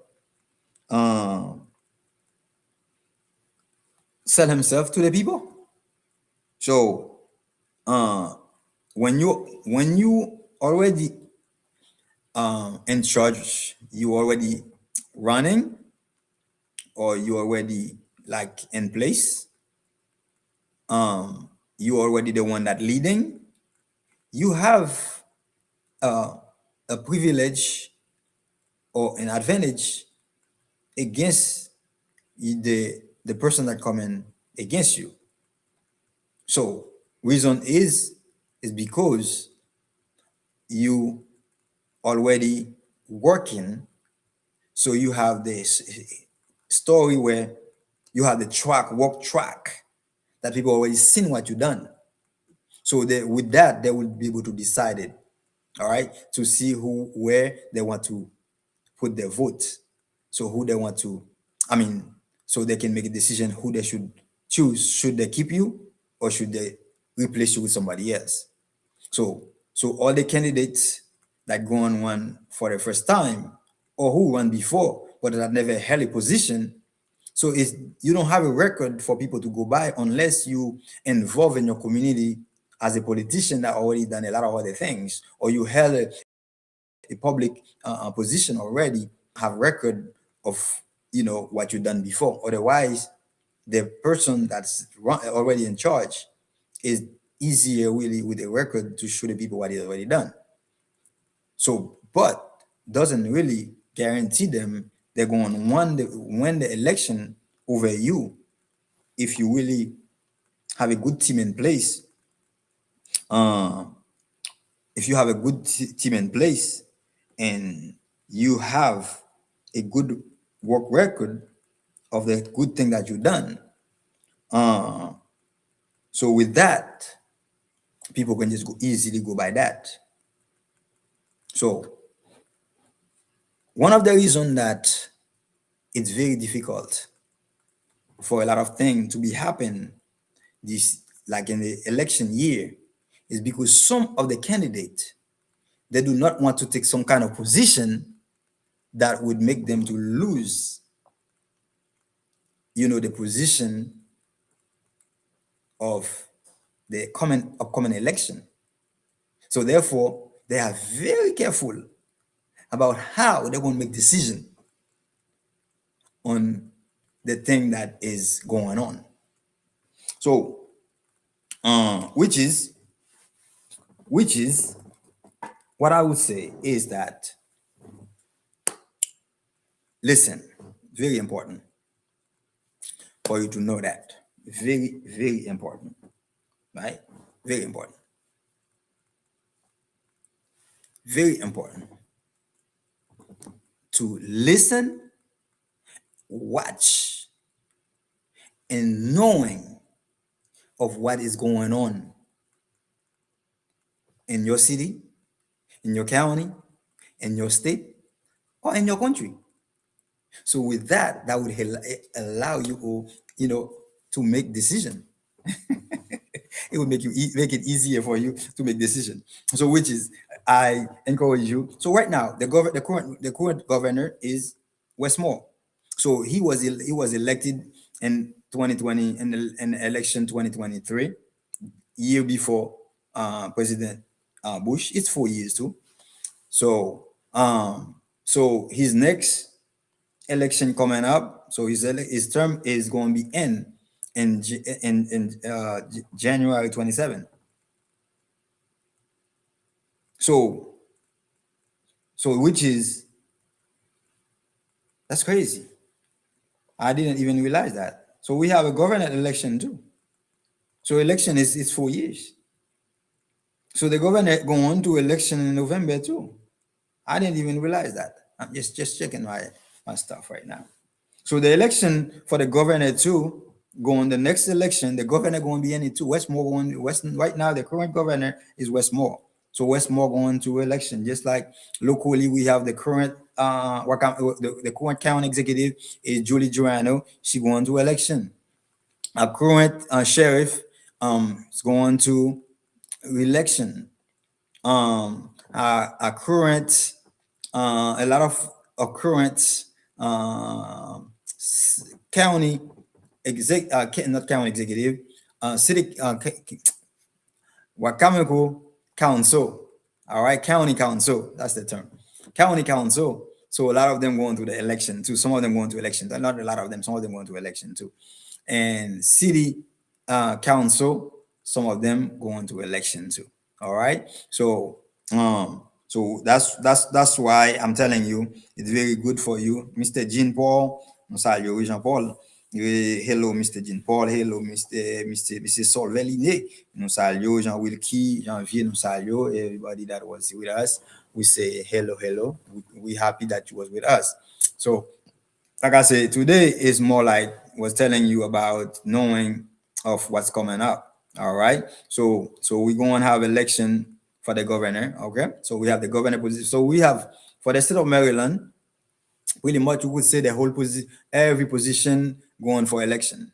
to the people. So when you already in charge, you already running, or you already like in place, you already the one that leading, you have a privilege or an advantage against the person that come in against you. So reason is because you already working. So you have this story where you have the work track that people already seen what you done. So with that, they will be able to decide it. All right, to see where they want to put their vote. So who they want to, so they can make a decision who they should choose. Should they keep you or should they replace you with somebody else? So all the candidates that go on one for the first time or who won before but that never held a position, so you don't have a record for people to go by unless you involve in your community as a politician that already done a lot of other things, or you held a public position already, have record of what you've done before. Otherwise, the person that's already in charge is easier really with a record to show the people what he's already done. So, but doesn't really guarantee them they're going to win the election over you if you really have a good team in place if you have a good team in place and you have a good work record of the good thing that you've done, so with that, people can just easily go by that. So one of the reasons that it's very difficult for a lot of things to be happen this, like in the election year, is because some of the candidates, they do not want to take some kind of position that would make them to lose, the position of the upcoming election. So therefore, they are very careful about how they're going to make decision on the thing that is going on. So, which is what I would say is that, listen, very important for you to know that. Very, very important, right? Very important. Very important to listen, watch, and knowing of what is going on in your city, in your county, in your state, or in your country. So with that, that would allow you, to make decision. It would make it easier for you to make decision. So which is, I encourage you. So right now, the current governor is Westmore. So he was elected in 2020 in the election 2023, year before President Bush. It's 4 years too. So so his next election coming up, so his term is going to be in January 27. So which is, that's crazy. I didn't even realize that. So we have a governor election too. So election is 4 years. So the governor going to election in November too. I didn't even realize that. I'm just checking my stuff right now. So the election for the governor too, going the next election, the governor going to be in it too. Westmore going right now. The current governor is Westmore. So Westmore going to election, just like locally we have the current the current county executive is Julie Durano. She going to election. Our current sheriff is going to election. Our current a lot of current county not county executive, city Wicomico Council. All right, county council, that's the term. County council. So a lot of them going to the election too. Some of them going to election. Not a lot of them. Some of them going to election too. And city council. Some of them going to election too. All right. So so that's why I'm telling you it's very good for you, Mr. Jean Paul. Salut Jean Paul. Hello, Mr. Jean Paul. Hello, Mr. Solveline. Nous saluons Jean Wilkie, Jean-Vie, nous saluons everybody that was with us. We say hello. We happy that you was with us. So, like I said, today is more like was telling you about knowing of what's coming up. All right. So we're going to have election for the governor. Okay. So we have the governor position. So we have for the state of Maryland, pretty much we would say the whole position, every position going for election.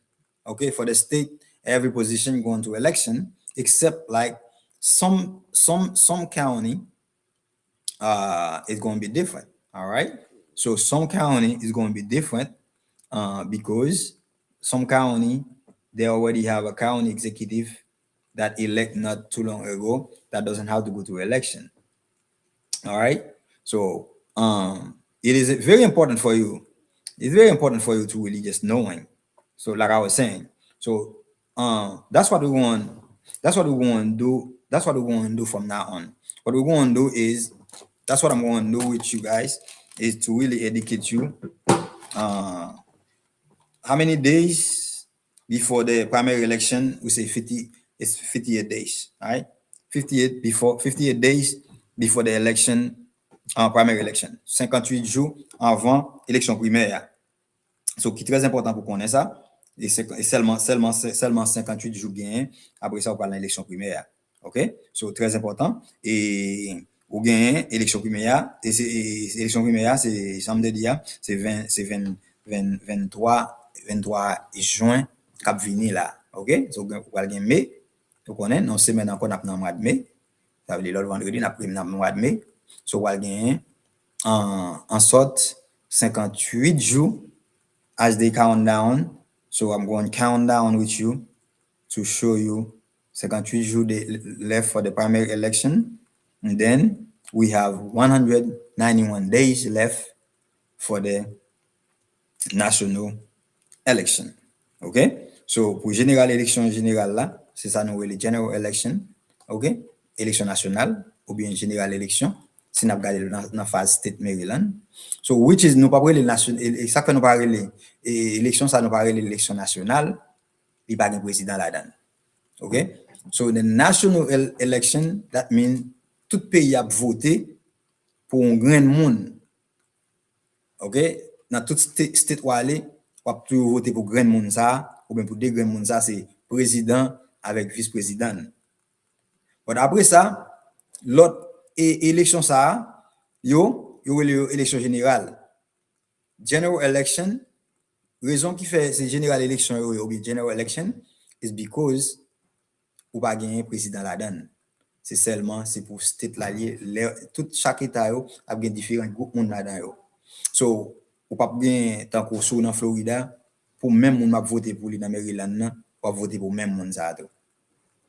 Okay. For the state, every position going to election, except like some county is going to be different. All right. So some county is going to be different because some county, they already have a county executive that elect not too long ago that doesn't have to go to election. All right. So it is very important for you. It's very important for you to really just knowing. So like I was saying, so that's what we want. That's what we want to do. That's what we want to do from now on. What we're going to do is, that's what I'm going to do with you guys, is to really educate you. How many days before the primary election? We say 50. It's 58 days, right? 58 days before the election, en primary election. 58 jours avant élection primaire. So, qui est très important pour connaître ça. Et seulement 58 jours bien. Après ça, on parle de l'élection primaire. OK? So, très important. Et ou gain élection primaire. Et élection primaire, c'est, ça me dit, c'est 23 juin cap vini là. OK? So, on va gagner mai. Vous connaissez, non, semaine encore dans le mois de mai. Ça veut dire le vendredi, dans le mois de mai. So, on va gagner en sorte 58 jours as they count down. So I'm going to count down with you to show you 58 jours left for the primary election. And then we have 191 days left for the national election. OK? So pour général élection générale là, c'est ça nous les general election. OK? Élection nationale ou bien général élection. Si nous regardons dans la phase state Maryland. So, which is, nous pas parler national, ça que nous parler, élection, ça nous parler l'élection nationale, il n'y a pas de président là-dedans. OK? So, the national election, that means tout pays a voté pour un grand monde. OK? Dans tout state où aller, on a toujours voté pour grand monde ça, ou bien pour deux grands monde ça, c'est président avec vice-président. Bon, après ça, l'autre élection ça, yo élection générale. General election, raison qui fait c'est general election ou bien general election is because ou pas gagner président là-dedans. C'est seulement c'est pour state là tout chaque état yo a bien différents groupes monde là-dedans yo. So ou pas bien tant que sous dans Florida pour même monde m'a voter pour lui dans Maryland ou voter pour même monde ça.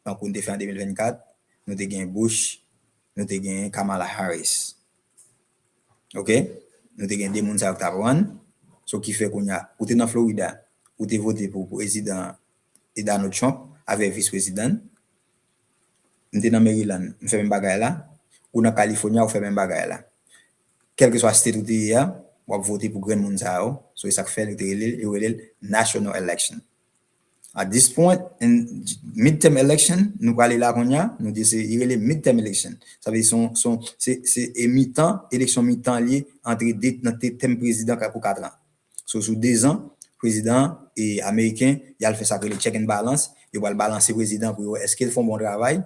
Donc on fait en 2024, nous te gagné Bush, nous te gagné Kamala Harris. OK? Nous te gagné des monde ça Taban. Ce qui fait qu'on a ou te dans Florida, ou te voté pour président et Donald Trump avec vice-président. Nous te dans Maryland, nous fait même bagaille là, ou dans Californie, on fait même bagaille là. Quel que soit state où tu es, on va voter pour grand monde ça. So ça fait le national election. At this point, in midterm election, nous parlons là qu'on a, nous disons c'est les midterm election. Ça veut dire c'est mi-temps, élection mi-temps lié entre deux thèmes président pour 4 ans. So sous 2 ans, président et américain, il a fait ça que les check and balance, il va le balancer président pour est-ce qu'ils font bon travail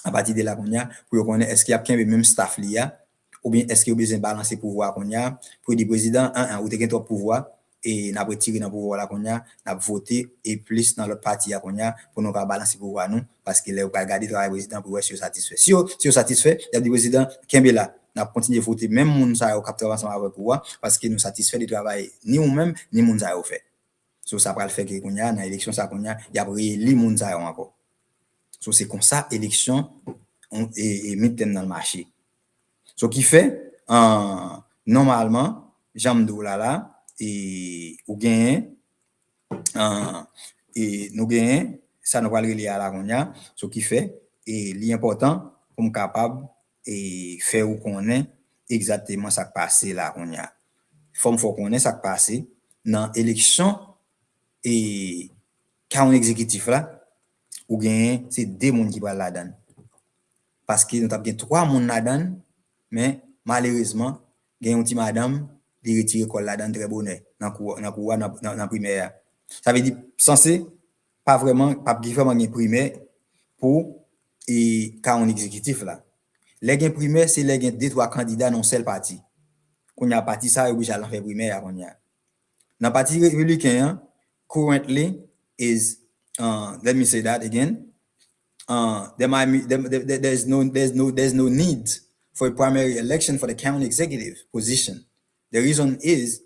à partir de là qu'on a pour connaître est-ce qu'il y a le même staff là ou bien est-ce qu'il y a besoin de balancer pouvoir qu'on a pour dire président ou t'es trop pouvoir et n'a retiré dans pouvoir là qu'on a voté et plus dans l'autre parti qu'on a pour nous balancer pouvoir nous parce qu'il est pas regarder travail président pour être satisfait si on satisfait il y a des président Kembe là n'a continuer à voter même monde ça au capteur ensemble avec pouvoir parce que nous satisfait du travail ni nous même ni monde ça au fait so ça va le faire que qu'on a dans élection ça qu'on a il y a réélu monde ça encore so c'est comme ça élection et midterm dans le marché so qui fait normalement jamdou là et ou gain et nous gain ça nous va relier à la qu'on a ce qui fait et l'important pour capable et faire ou connaît exactement ça qui passé là qu'on a faut connaît ça qui passé dans élection et quand exécutif là ou gain c'est deux monde qui va là-dedans parce que nous avons bien 3 monde là-dedans mais malheureusement gain une petite madame de retirer col là-dedans très bonheur dans primaire ça veut dire censé pas vraiment primaire pour et quand on exécutif là les gains primaire c'est les gains 2-3 candidats dans seul parti qu'on a parti ça obligé à faire primaire qu'on a dans parti républicain currently is let me say that again there's no need for a primary election for the county executive position. The reason is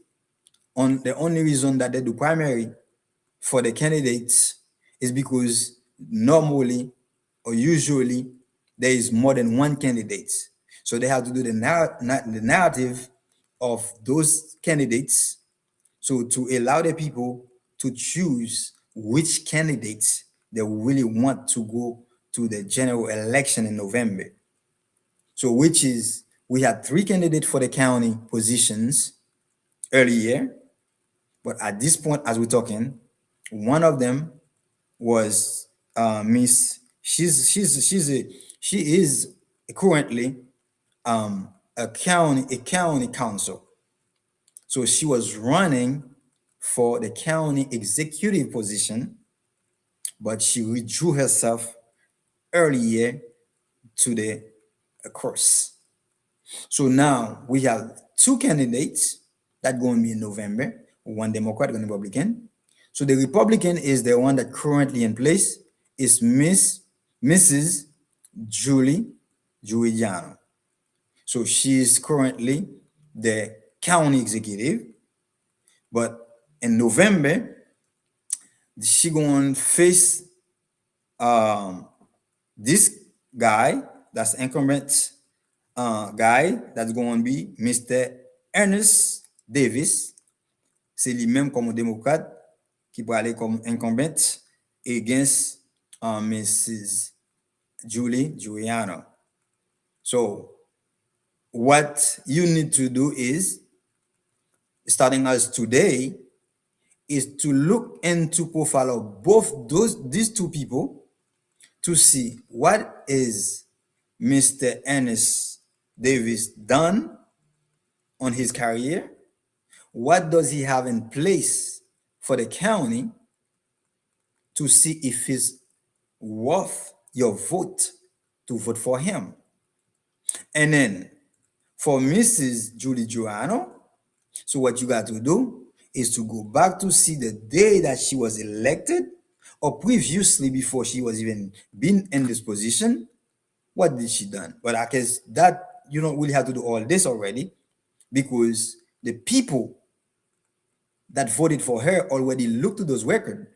the only reason that they do primary for the candidates is because normally or usually there is more than one candidate. So they have to do the narrative of those candidates. So to allow the people to choose which candidates they really want to go to the general election in November. So which is, we had 3 candidates for the county positions earlier, but at this point, as we're talking, one of them was Miss. She's She is currently a county council. So she was running for the county executive position, but she withdrew herself earlier to the course. So now we have two candidates that going to be in November, one Democrat, one Republican. So the Republican is the one that currently in place is Mrs. Julie Giuliano. So she is currently the county executive, but in November she going to face this guy that's incumbent guy that's going to be Mr. Ernest Davis. C'est lui-même comme démocrate qui peut aller comme incumbent against Mrs. Julie Giuliano. So what you need to do is, starting as today, is to look into profile of both these two people to see what is Mr. Ernest Davis done on his career, what does he have in place for the county, to see if it's worth your vote to vote for him. And then for Mrs. Julie Giuliano, so what you got to do is to go back to see the day that she was elected, or previously before she was even been in this position. What did she done? But I guess that you don't really have to do all this already, because the people that voted for her already looked to those records,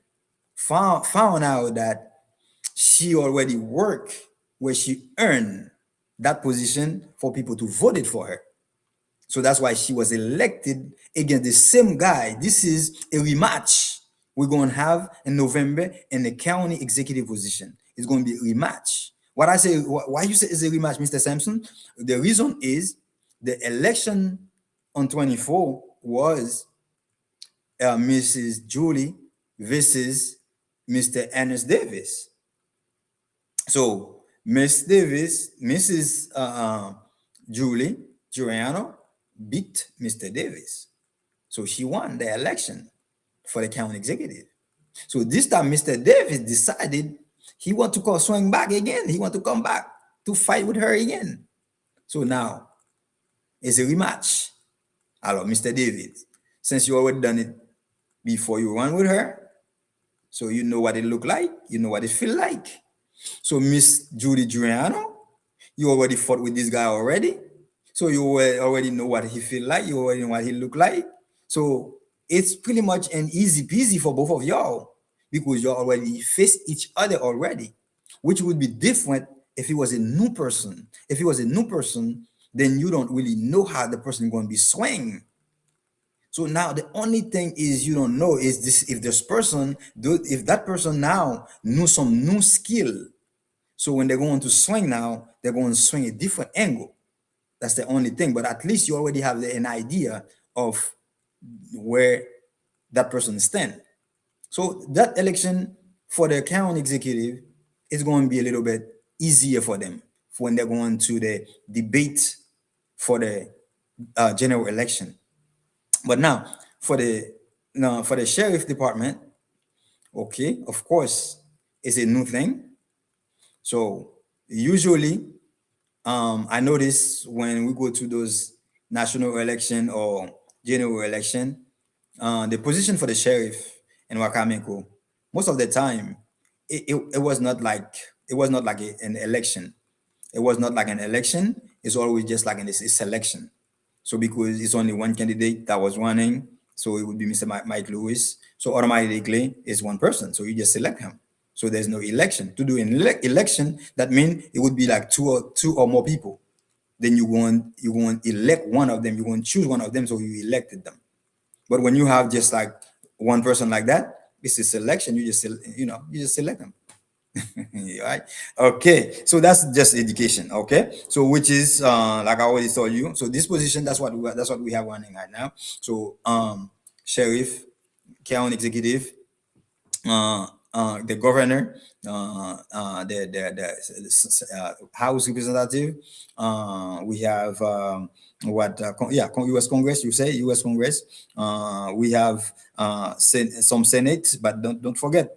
found out that she already worked where she earned that position for people to vote for her. So that's why she was elected against the same guy. This is a rematch we're going to have in November in the county executive position. It's going to be a rematch. What I say, why you say it's a rematch, Mr. Sampson? The reason is the election on 24 was Mrs. Julie versus Mr. Ernest Davis. So Mrs. Julie Giuliano beat Mr. Davis. So she won the election for the county executive. So this time Mr. Davis decided he want to call swing back again. He want to come back to fight with her again. So now it's a rematch. Alors, Mr. David, since you already done it before you run with her, so you know what it look like, you know what it feel like. So Miss Julie Giuliano, you already fought with this guy already. So you already know what he feel like, you already know what he look like. So it's pretty much an easy peasy for both of y'all, because you already face each other already, which would be different if it was a new person. If it was a new person, then you don't really know how the person is going to be swing. So now the only thing is you don't know is this, if that person now knew some new skill. So when they're going to swing now, they're going to swing a different angle. That's the only thing. But at least you already have an idea of where that person stands. So that election for the county executive is going to be a little bit easier for them when they're going to the debate for the general election. But now for the sheriff department, okay, of course, it's a new thing. So usually, I notice when we go to those national election or general election, the position for the sheriff in Wicomico, most of the time, it was not like an election. It was not like an election. It's always just like a selection. So because it's only one candidate that was running, so it would be Mr. Mike Lewis. So automatically it's one person. So you just select him. So there's no election. To do an election, that means it would be like two or more people. Then you want elect one of them. You want to choose one of them, so you elected them. But when you have just like one person like that, it's a selection. You just select them. Right? Okay. So that's just education. Okay. So which is like I already told you. So this position, that's what we have running right now. So sheriff, county executive, the governor, the House representative. We have U.S. Congress. You say U.S. Congress. We have some Senate, but don't forget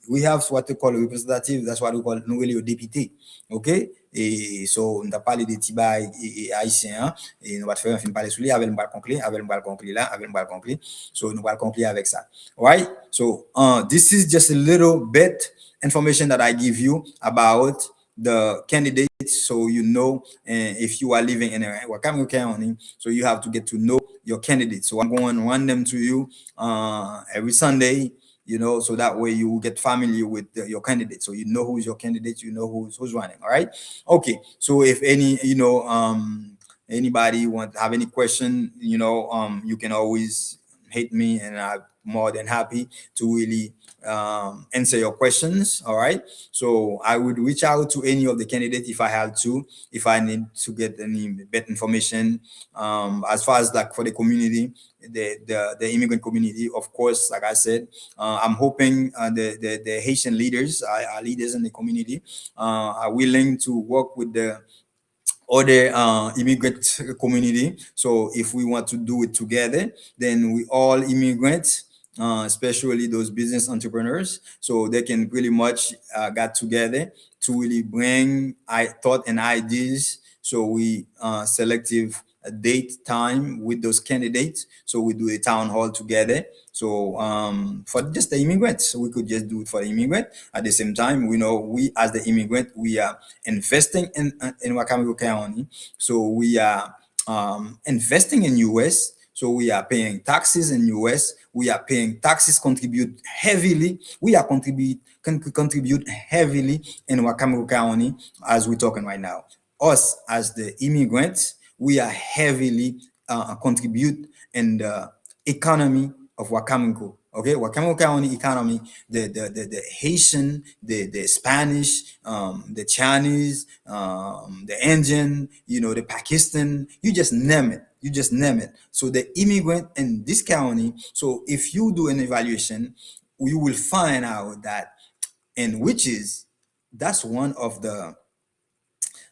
we have what we call a representative. That's what we call nous les députés. Ok. Et so on a parlé des Tiba et haïtiens et nous va faire un film parler sur lui avec le bal concret là avec le bal concret so nous va conclure avec ça. Right? So this is just a little bit information that I give you about the candidates, so you know, and if you are living in Wicomico County, so you have to get to know your candidates. So I'm going to run them to you every Sunday, you know, so that way you get familiar with your candidate, so you know who's your candidate, you know who's running. All right. Okay. So if any, you know, anybody have any question, you know, you can always hit me, and I'm more than happy to really answer your questions. All right. So I would reach out to any of the candidates if I had to, if I need to get any better information. As far as like for the community, the immigrant community, of course, like I said, I'm hoping the Haitian leaders, our leaders in the community, are willing to work with the other immigrant community. So if we want to do it together, then we all immigrants, especially those business entrepreneurs, so they can pretty much get together to really bring thought and ideas. So we selective date time with those candidates. So we do a town hall together. So for just the immigrants, we could just do it for the immigrant. At the same time, we know we as the immigrant, we are investing in Wicomico County. So we are investing in US. So we are paying taxes in US. We are paying taxes, contribute heavily. We are contribute heavily in Wicomico County as we're talking right now. Us as the immigrants, we are heavily contribute in the economy of Wicomico. Okay, Wicomico County economy, the Haitian, the Spanish, the Chinese, the Indian, you know, the Pakistan, you just name it. You just name it. So the immigrant in this county, so if you do an evaluation, you will find out that, and which is, that's one of the,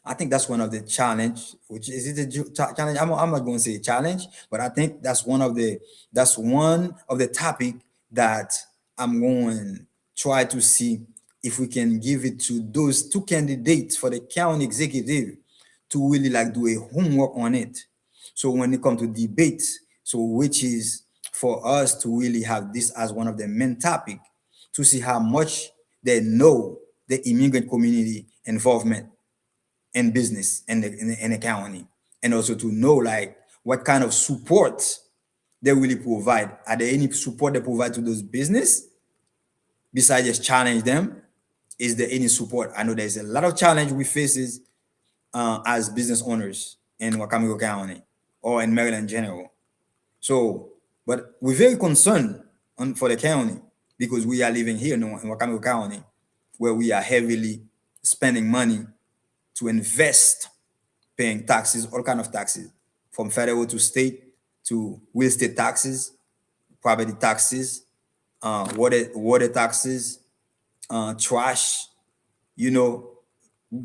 I think that's one of the challenge, which is it a challenge? I'm not going to say challenge, but I think that's one of the topic that I'm going to try to see if we can give it to those two candidates for the county executive to really like do a homework on it. So when it comes to debate, so which is for us to really have this as one of the main topic, to see how much they know the immigrant community involvement in business and in the county, and also to know like what kind of support they really provide. Are there any support they provide to those business besides just challenge them? Is there any support? I know there's a lot of challenge we faces as business owners in Wicomico County or in Maryland in general. So, but we're very concerned for the county because we are living here in Wicomico County, where we are heavily spending money to invest, paying taxes, all kind of taxes, from federal to state, to real estate taxes, property taxes, water taxes, trash, you know,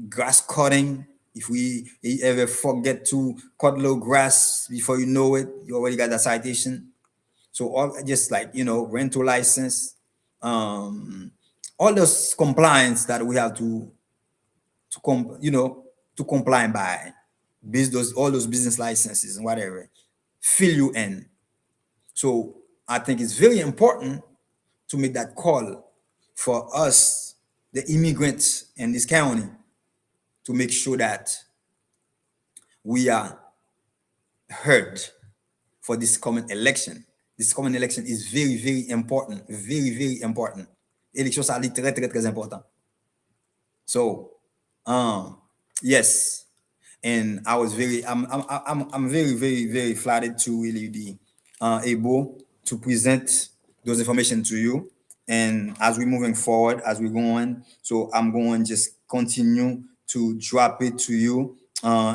grass cutting. If we ever forget to cut low grass before you know it, you already got that citation. So all just like, you know, rental license, all those compliance that we have to comply by, all those business licenses and whatever, fill you in. So I think it's very important to make that call for us, the immigrants in this county, to make sure that we are heard for this coming election. This coming election is very, very important. Very, very important. Élection, ça est très, très, très important. So, yes, and I'm very, very, very flattered to really be able to present those information to you. And as we're moving forward, as we're going, so I'm going to just continue to drop it to you,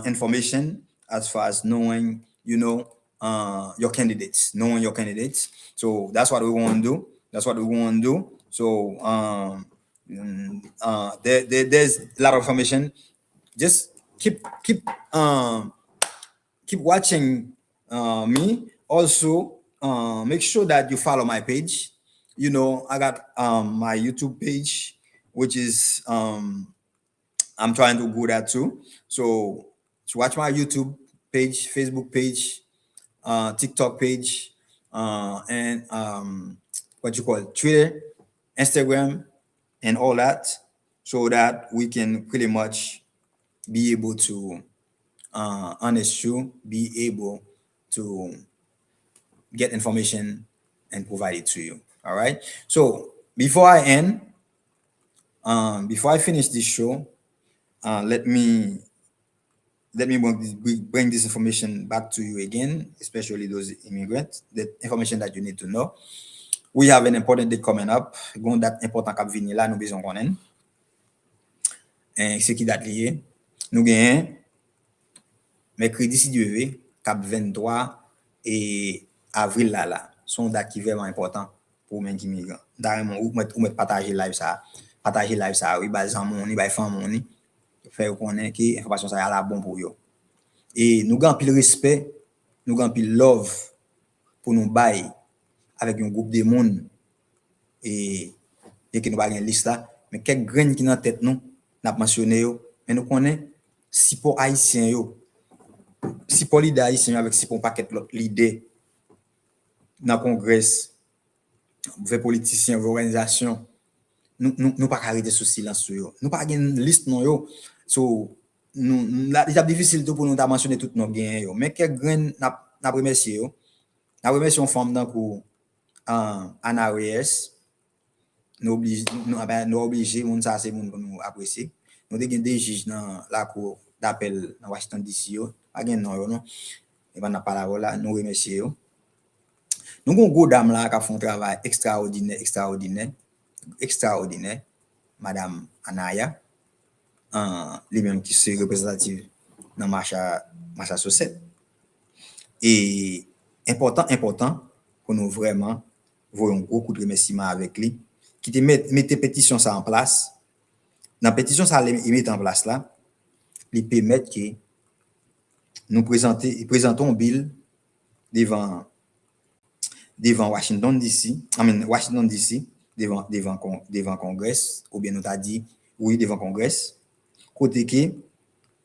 information as far as knowing, you know, knowing your candidates. So that's what we want to do. That's what we want to do. So there's a lot of information. Just keep watching me. Also, make sure that you follow my page. You know, I got my YouTube page, which is I'm trying to do that too. So to watch my YouTube page, Facebook page, TikTok page, and what you call it, Twitter, Instagram, and all that, so that we can pretty much be able to honest you, be able to get information and provide it to you. All right. So before I end, before I finish this show, let me bring this information back to you again, especially those immigrants. The information that you need to know. We have an important day coming up. Gon dat important kap vini la, nou bezon konen. Se ki dat liye. Nou gen mercredi si Dieu veut, kap 23 et avril là. Son date qui vraiment important pour men ki migrant. Darèman ou met partager live ça. Partager live ça, oui, ba zanmon ni, ba famon ni. Fè yo konen ki informasyon sa la bon pour yo. Et nous avons pile respect, nous avons pile love pour nous bailler avec un groupe de monde et que nous avons une liste là, mais quelques graines qui dans tête nous, n'a mentionné yo, mais nous connaissons si pour haïtien yo, si pour leader haïtien avec si pour paquet l'autre leader dans congrès, vos politiciens, vos organisations, nous pas arrêter sous silence sur yo. Nous pas une liste non yo. So c'est difficile pour nous de mentionner tout nos gains, mais quelques graines n'a remercié yo. N'a remercié une femme dans pour Anna Reyes. Nous obligé moun ça c'est moun pour nous apprécier. Nous des juges dans la cour d'appel dans Washington DC yo. Pas gain non. Et ben n'a pas la là, nous remercier yo. Nous avons une go dame là qui font un travail extraordinaire, Madame Anaya, lui-même qui est représentative dans Massachusetts. Et important pour nous vraiment voir un gros coup de remerciement avec lui, qui te mette pétition ça en place. Dans la pétition ça il met en place là, il permet que nous présentons un bill devant Washington DC, devant Congrès, ou bien nous t'a dit oui devant Congrès, côté que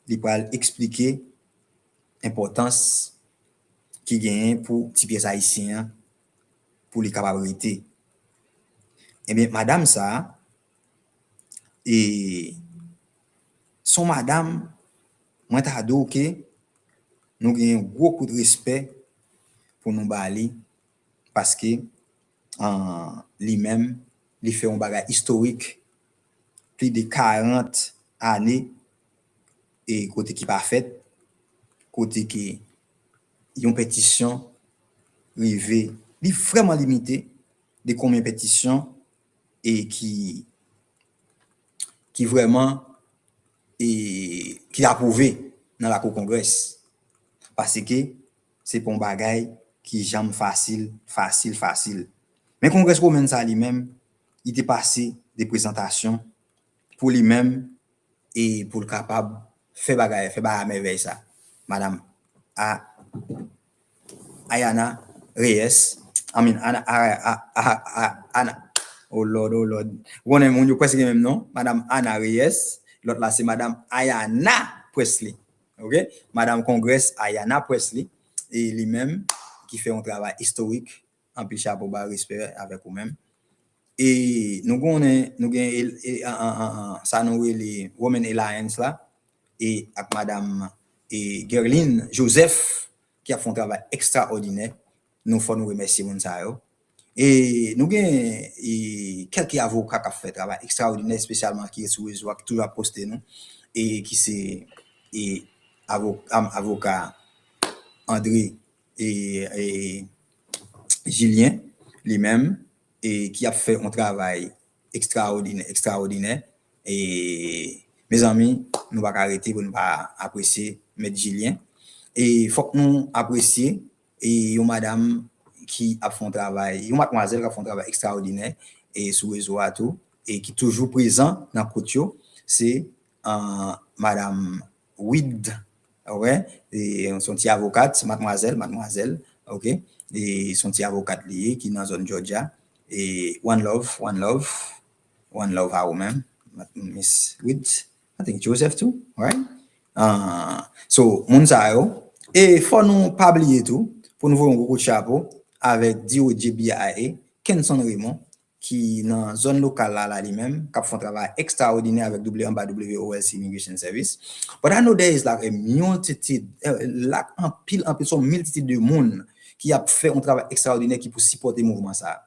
il va expliquer l'importance qui gagne pour petit pièce haïtien pour les capacités. Eh bien madame ça et son madame moi t'a dit que nous avons beaucoup de respect pour nous bali parce que lui-même il fait un bagage historique plus de 40 années et côté qui pas fait côté qui une pétition arrivée il vraiment limité de combien de pétitions et qui vraiment et qui a approuvé dans la cour congrès parce que c'est pour un bagage qui jamais facile mais congrès romain ça lui-même il était passé des présentations pour lui-même et pour le capable faire bagage merveille ça madame Ayana Reyes Anna oh Lord on est mon presque même nom madame Anna Reyes l'autre là c'est madame Ayana Presley OK madame congrès Ayana Presley et lui-même qui fait un travail historique en plus chapeau bas respect avec vous-même et nous ça nous les Women Alliance là et avec madame et Gerline Joseph qui a fait un travail extraordinaire nous faut nous remercier mon ça et nous avons quelques avocats qui ont fait un travail extraordinaire spécialement qui est sur réseau qui toujours posté nous et qui c'est avocat André et Julien lui-même et qui a fait un travail extraordinaire et mes amis nous pas arrêter pour nous pas apprécier M. Julien et faut que nous apprécier et une madame qui a fait un travail une mademoiselle qui a fait un travail extraordinaire et sous réseau à tout et qui toujours présent dans Koutio, c'est Madame Weed, ouais, et son petit avocate, mademoiselle, ok, et son petit avocate lié qui est dans la zone Georgia, et One Love à vous-même, Miss Weed, I think Joseph too, right? So, moun sa yo, et faut nous pas oublier tout, pour nous voir un gros chapeau avec DOJBIA, Kenson Raymond, qui dans zone locale là lui-même, qui font un travail extraordinaire avec WOLC Immigration Service. But I know there is like a multitude, like un pile, son multitude de monde qui a fait un travail extraordinaire qui peut supporter le mouvement ça.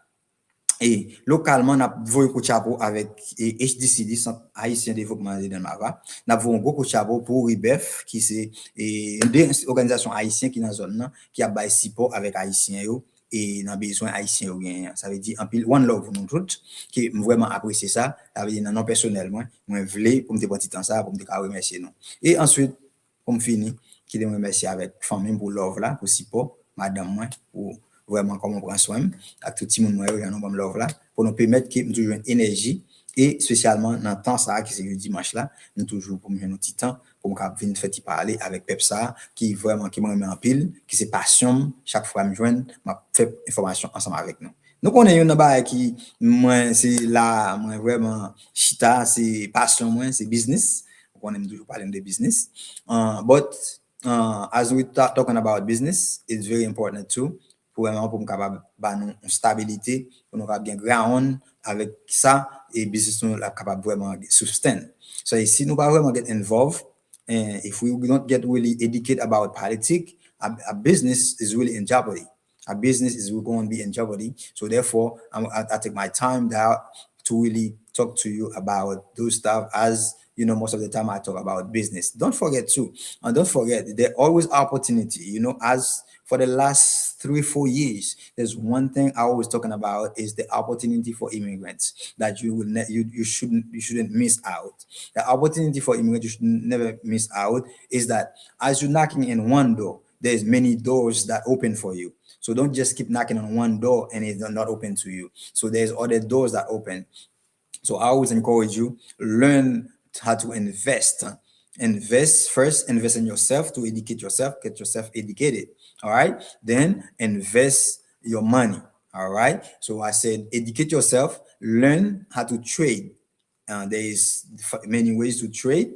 Et localement, on a vu un chapeau avec HDCD, Centre Haïtien Développement de Mava. On a vu un gros chapeau pour RIBEF, qui c'est une organisation haïtienne qui est dans la zone, qui a bail support avec Haïtiens et dans besoin Haïtien. Ça veut dire un pile One Love pour nous tous, qui vraiment apprécié ça. Ça veut dire non personnellement, moi voulais pour me déposer dans ça, pour me remercier nous. Et ensuite, pour me finir, qui me remercier avec famille pour Love là, pour support, madame moi, pour vraiment comment on prend soin avec tout le monde nous love là pour nous permettre que nous toujours une énergie et spécialement dans le temps ça qui c'est le dimanche là nous toujours pour nous un petit temps pour venir faire parler avec Pepsa qui vraiment qui me remet en pile qui c'est passion chaque fois me joindre m'a fait information ensemble avec nous. Nous connaissons une balle qui moi c'est là moi vraiment chita c'est passion moi c'est business on aime toujours parler de business but as we talking about business it's very important too pour vraiment pour capable une stabilité pour nous capable bien ground avec ça et business nous capable vraiment sustain. So ici nous pas vraiment get involved and if we don't get really educated about politics a business is really in jeopardy. A business is going to be in jeopardy. So therefore I take my time out to really talk to you about those stuff as you know, most of the time I talk about business. Don't forget too, and don't forget there always opportunity. You know, as for the last 3-4 years, there's one thing I always talking about is the opportunity for immigrants that you will you shouldn't miss out. The opportunity for immigrants you should never miss out is that as you're knocking in one door, there's many doors that open for you. So don't just keep knocking on one door and it's not open to you. So there's other doors that open. So I always encourage you, learn how to invest. Invest in yourself to educate yourself, get yourself educated. All right. Then invest your money. All right. So I said, educate yourself, learn how to trade. There is many ways to trade.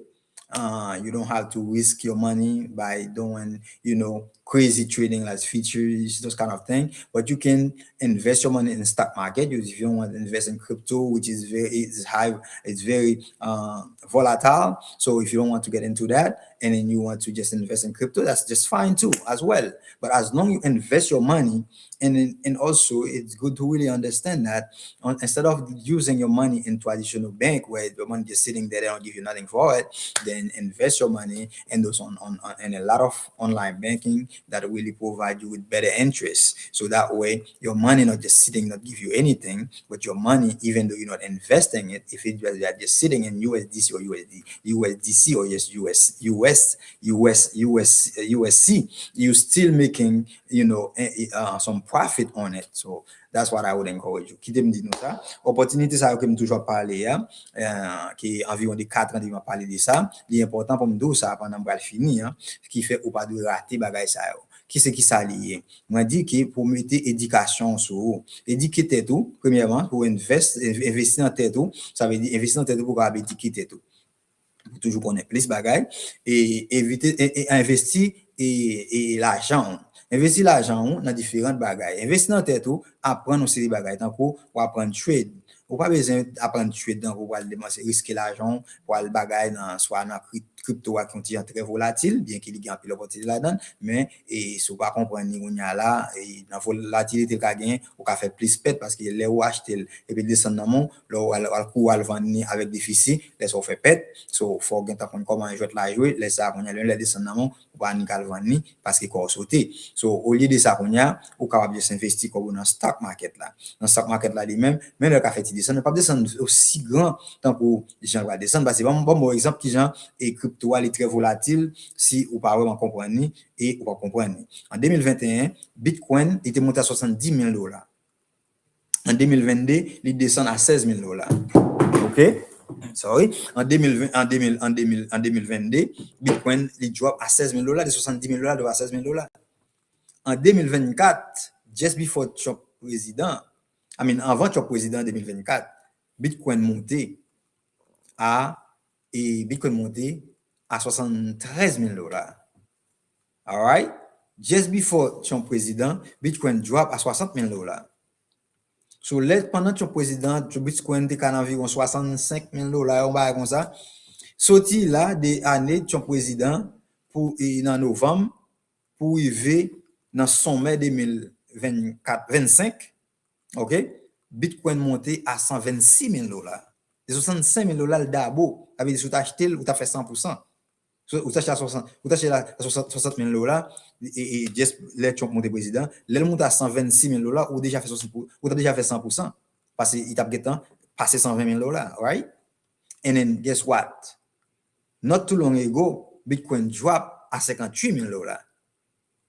You don't have to risk your money by doing, you know, crazy trading like futures, those kind of things. But you can invest your money in the stock market. If you don't want to invest in crypto, which is very volatile. So if you don't want to get into that, and then you want to just invest in crypto, that's just fine too, as well. But as long as you invest your money, and also it's good to really understand that instead of using your money in traditional bank where the money just sitting there, they don't give you nothing for it, then invest your money in those on a lot of online banking that really provide you with better interest. So that way your money not just sitting, not give you anything, but your money, even though you're not investing it, if you are just sitting in USDC or USDC or USC, you're still making, you know, some profit on it. So that's what I would encourage you. Qui te me dit nous ça? Opportunité ça que me toujours parler qui environ des 4 ans de parler de ça. Il est important pour me dire ça pendant que finir qui fait ou pas de rater bagay ça. Qui c'est qui ça lié? Moi dit que pour mettre éducation sur éduquer tête tout premièrement pour investir dans tête tout, ça veut dire investir dans tête tout pour éduquer tête tout. Pour toujours connaître plus bagay et éviter et investir et l'argent. Investir l'argent dans différentes bagailles. Investir dans tête ou apprendre une série de bagailles tant pour apprendre trade. Ou pas besoin d'apprendre trade dans pour risquer l'argent pour le bagaille dans soit dans crypto qui est très volatile bien qu'il y ait un peu l'opportunité là-dedans mais et si vous pas comprendre ni là et dans volatilité qu'a gain ou qu'a fait plus pète parce que les ou acheter et puis descendre dans mon le coût à le vendre avec déficit les on fait pète so faut gain comprendre comment jouer les ça on a les descendre dans mon pas ni cal vendre parce que quoi sauter so au lieu de ça on a ou capable de s'investir comme dans stock market là dans stock market là lui-même mais le café descend pas descendre aussi grand tant pour les gens va descendre parce que bon exemple qui gens et crypto est très volatile si ou pas vraiment comprendre et ou pas comprendre. En 2021, Bitcoin était monté à $70,000. En 2022, il descend à 16 000 $. OK? Sorry. En 2022, Bitcoin, il drop à 16 000 $, de 70 000 $, de à 16 000 $. En 2024, just before Trump président, avant Trump président en 2024, Bitcoin monté à 73 000 $. All right? Just before Trump président, Bitcoin drop à 60 000 $. So, pendant Trump président, Bitcoin était à environ 65 000 $, on va comme ça. Sorti là des années Trump président pour en novembre pour arriver dans sommet 2025, OK? Bitcoin monté à 126 000 $. Les 65 000 $, d'abord, avec si tu acheté, ou tu as fait 100%. Ou tu as 60 000 $, et just les Trump monté président, les monté à 126 000 $, ou déjà fait 60%, ou tu as déjà fait 100%, parce qu'il t'a passé 120 000 $, right? And then guess what? Not too long ago, Bitcoin drop à 58 000 $.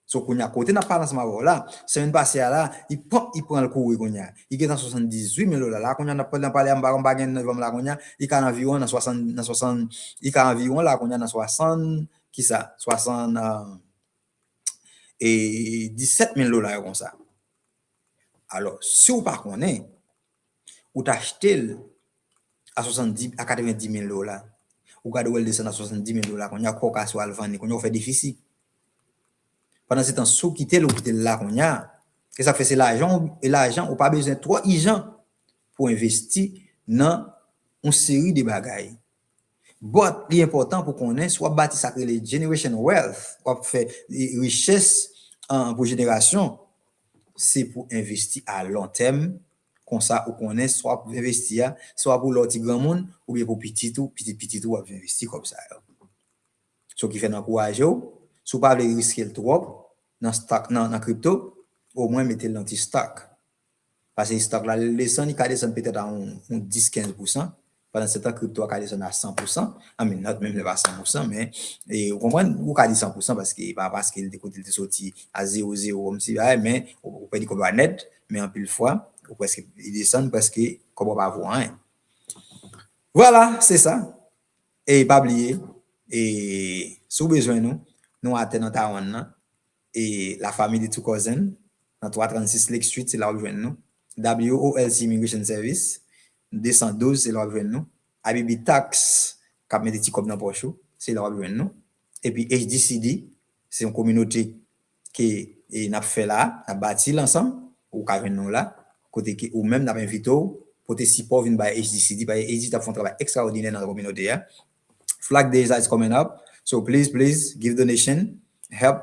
So, qu'on y a côté n'a pas dans ce moment là, semaine passée là, il prend le courrier qu'on y a. Il est dans 78 000 $. Là, qu'on y a parlé en bagan novembre là qu'on y a, il est environ dans 60, il est environ là qu'on y a dans 60, qui ça? 60 et 17 000 $ comme ça. Alors, si vous pas connaît, ou t'acheter à 90 à 90 000 $, ou gardez descendre à 70 000 $, qu'on y a quoi qu'à soit le vendre, qu'on y a fait déficit. Pendant ce temps, sous quitter l'hôpital là qu'on y a, et ça fait c'est l'argent, et l'argent, on pas besoin de 3 gens pour investir dans une série de bagailles. But, l'important pour qu'on ait soit bâti ça les generation wealth, ou faire richesse pour génération, c'est pour investir à long terme, comme ça, ou qu'on ait soit pour investir, soit pour l'autre grand monde, ou bien pour petit tout, ou investir comme ça. Ce qui fait d'encourager, si vous ne voulez pas risquer trop dans stock, dans crypto, au moins mettez l'anti-stock. Parce que le stock là, il descend peut-être à 10-15%. Pendant ce temps, crypto a descendu à 100%. Not même pas 100%, mais vous comprenez, vous avez dit 100% parce qu'il est sorti à 0,0 comme si, mais vous pouvez dire qu'on va net, mais en plus fois, il descend parce que comme on va voir. Voilà, c'est ça. Et pas oublier, et si vous avez besoin, nous attendons Taïwan, et la famille de two cousins, dans 336 Lake Street, c'est là où nous. WOLC Immigration Service, 212, c'est là où nous. Abibi Tax, qui met des petits comme dans poche, c'est là où nous. Et puis HDCD, c'est une communauté qui n'a fait là, a bâti ensemble, ou qui nous là, côté ou même n'a invité pour te support venir by HDCD, parce que HDCD a fait un travail extraordinaire dans la communauté. Flag Day is coming up, so please give donation, help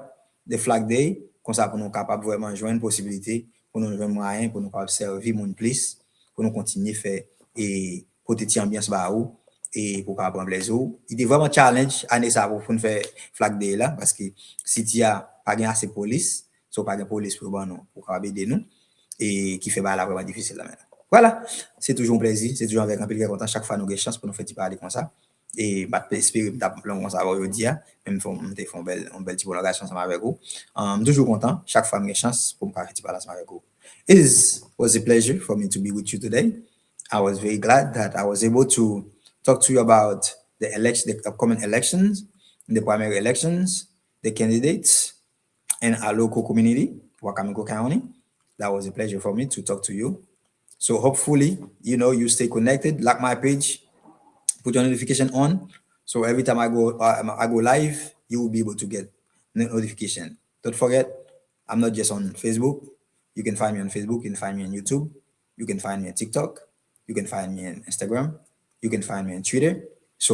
the Flag Day, comme ça pour nous capables vraiment jouer une possibilité, pour nous jouer moyen, pour nous servir mon plus, pour nous continuer faire et protéger l'ambiance baou et pour capable plaisir. Il est vraiment challenge année ça pour nous faire Flag Day là, parce que si tu as pas assez de police, so pas de police pour nous pour capable aider nous et qui fait là vraiment difficile là maintenant. Voilà, c'est toujours un plaisir, c'est toujours avec un plaisir content chaque fois nous avons chance pour nous faire parler comme ça. Et espérer que ça va aujourd'hui, même si on fait une belle petite prolongation avec vous. Je suis toujours content, chaque fois que j'ai chance pour me faire parler avec vous. It was a pleasure for me to be with you today. I was very glad that I was able to talk to you about the upcoming elections, the primary elections, the candidates, and our local community, Wicomico County. That was a pleasure for me to talk to you. So hopefully, you stay connected, like my page, put your notification on, so every time I go live, you will be able to get notification. Don't forget, I'm not just on Facebook. You can find me on Facebook, you can find me on YouTube, you can find me on TikTok, you can find me on Instagram, you can find me on Twitter. So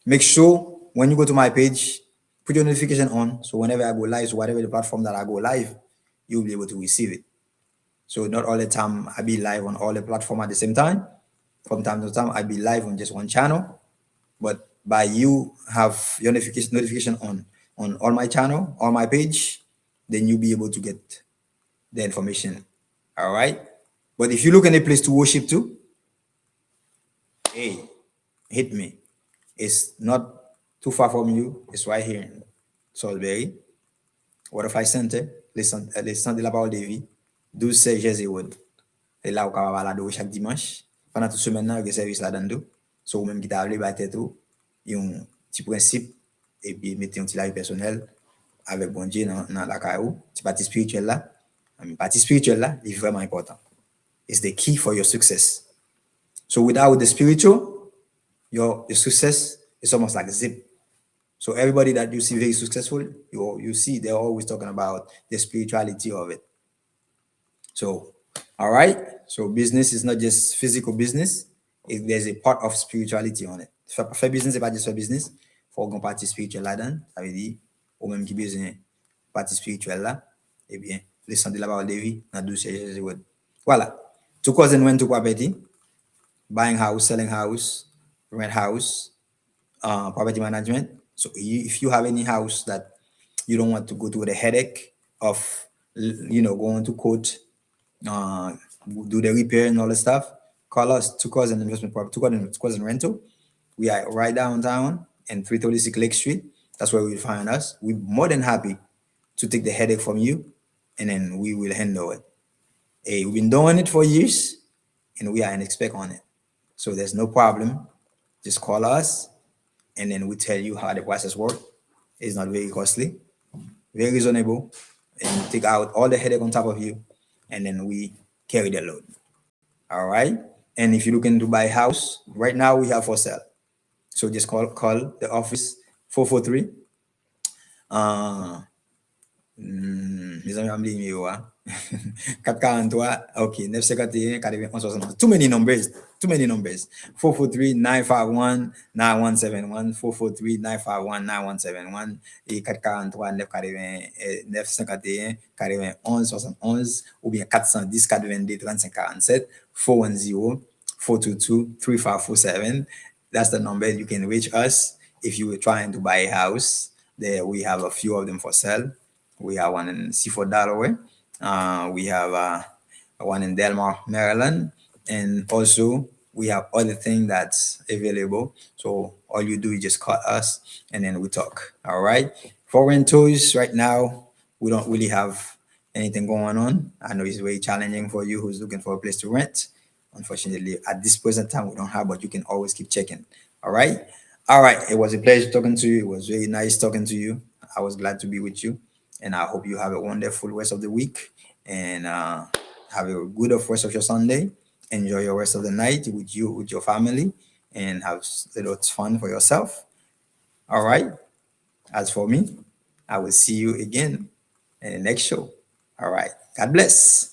make sure when you go to my page, put your notification on, so whenever I go live, so whatever the platform that I go live, you'll be able to receive it. So not all the time I be live on all the platforms at the same time. From time to time, I'll be live on just one channel, but by you have your notification on all my channel, on my page, then you'll be able to get the information. All right. But if you look in a place to worship too, hey, hit me. It's not too far from you. It's right here in Salisbury, Waterfly Center, les centres de la parole de vie, 12 Jersey Wood. Et là, on va balado chaque dimanche. Pendant toute semaine, il y a un service là-dedans. Tout. So, ou même qui t'a appelé, bah, tout. Il y a un petit principe. Et puis, mettez un petit live personnel avec bon Dieu dans la caillou. Petit partie spirituelle là. La partie spirituelle là, est vraiment important. It's the key for your success. So, without the spiritual, your success is almost like a zip. So everybody that you see very successful, you see they're always talking about the spirituality of it. So, all right. So business is not just physical business. There's a part of spirituality on it. Faire business, c'est pas juste faire business. Faut qu'on partie spirituelle là-dedans. Ça veut dire, au même qui besoin partie spirituelle là, eh bien, le centre de la parole de vie, dans 12 Jésus. Voilà. Two cousin went to property, buying house, selling house, rent house, property management. So if you have any house that you don't want to go through the headache of, going to court, do the repair and all the stuff, call us. Two Cousin Investment Property, Two Cousin Rental. We are right downtown and 336 Lake Street. That's where you'll find us. We're more than happy to take the headache from you, and then we will handle it. Hey, we've been doing it for years, and we are an expert on it. So there's no problem. Just call us, and then we tell you how the process works. It's not very costly, very reasonable, and take out all the headache on top of you, and then we carry the load. All right. And if you're looking to buy a house, right now we have for sale. So just call the office 443. Mes amis, I'm leaving you. 443, okay, 951, 41, too many numbers. 443-951-9171, 443-951-9171, et 443-951, 41-71, ou bien 410-422-3547, 410-422-3547. That's the number you can reach us if you were trying to buy a house. There we have a few of them for sale. We have one in Seaford, Delaware. We have one in Delmar, Maryland. And also we have other things that's available. So all you do is just call us and then we talk. All right. For rentals right now, we don't really have anything going on. I know it's very challenging for you who's looking for a place to rent. Unfortunately, at this present time, we don't have, but you can always keep checking. All right. All right. It was a pleasure talking to you. It was very nice talking to you. I was glad to be with you. And I hope you have a wonderful rest of the week and have a good rest of your Sunday. Enjoy your rest of the night with your family, and have a lot of fun for yourself. All right. As for me, I will see you again in the next show. All right. God bless.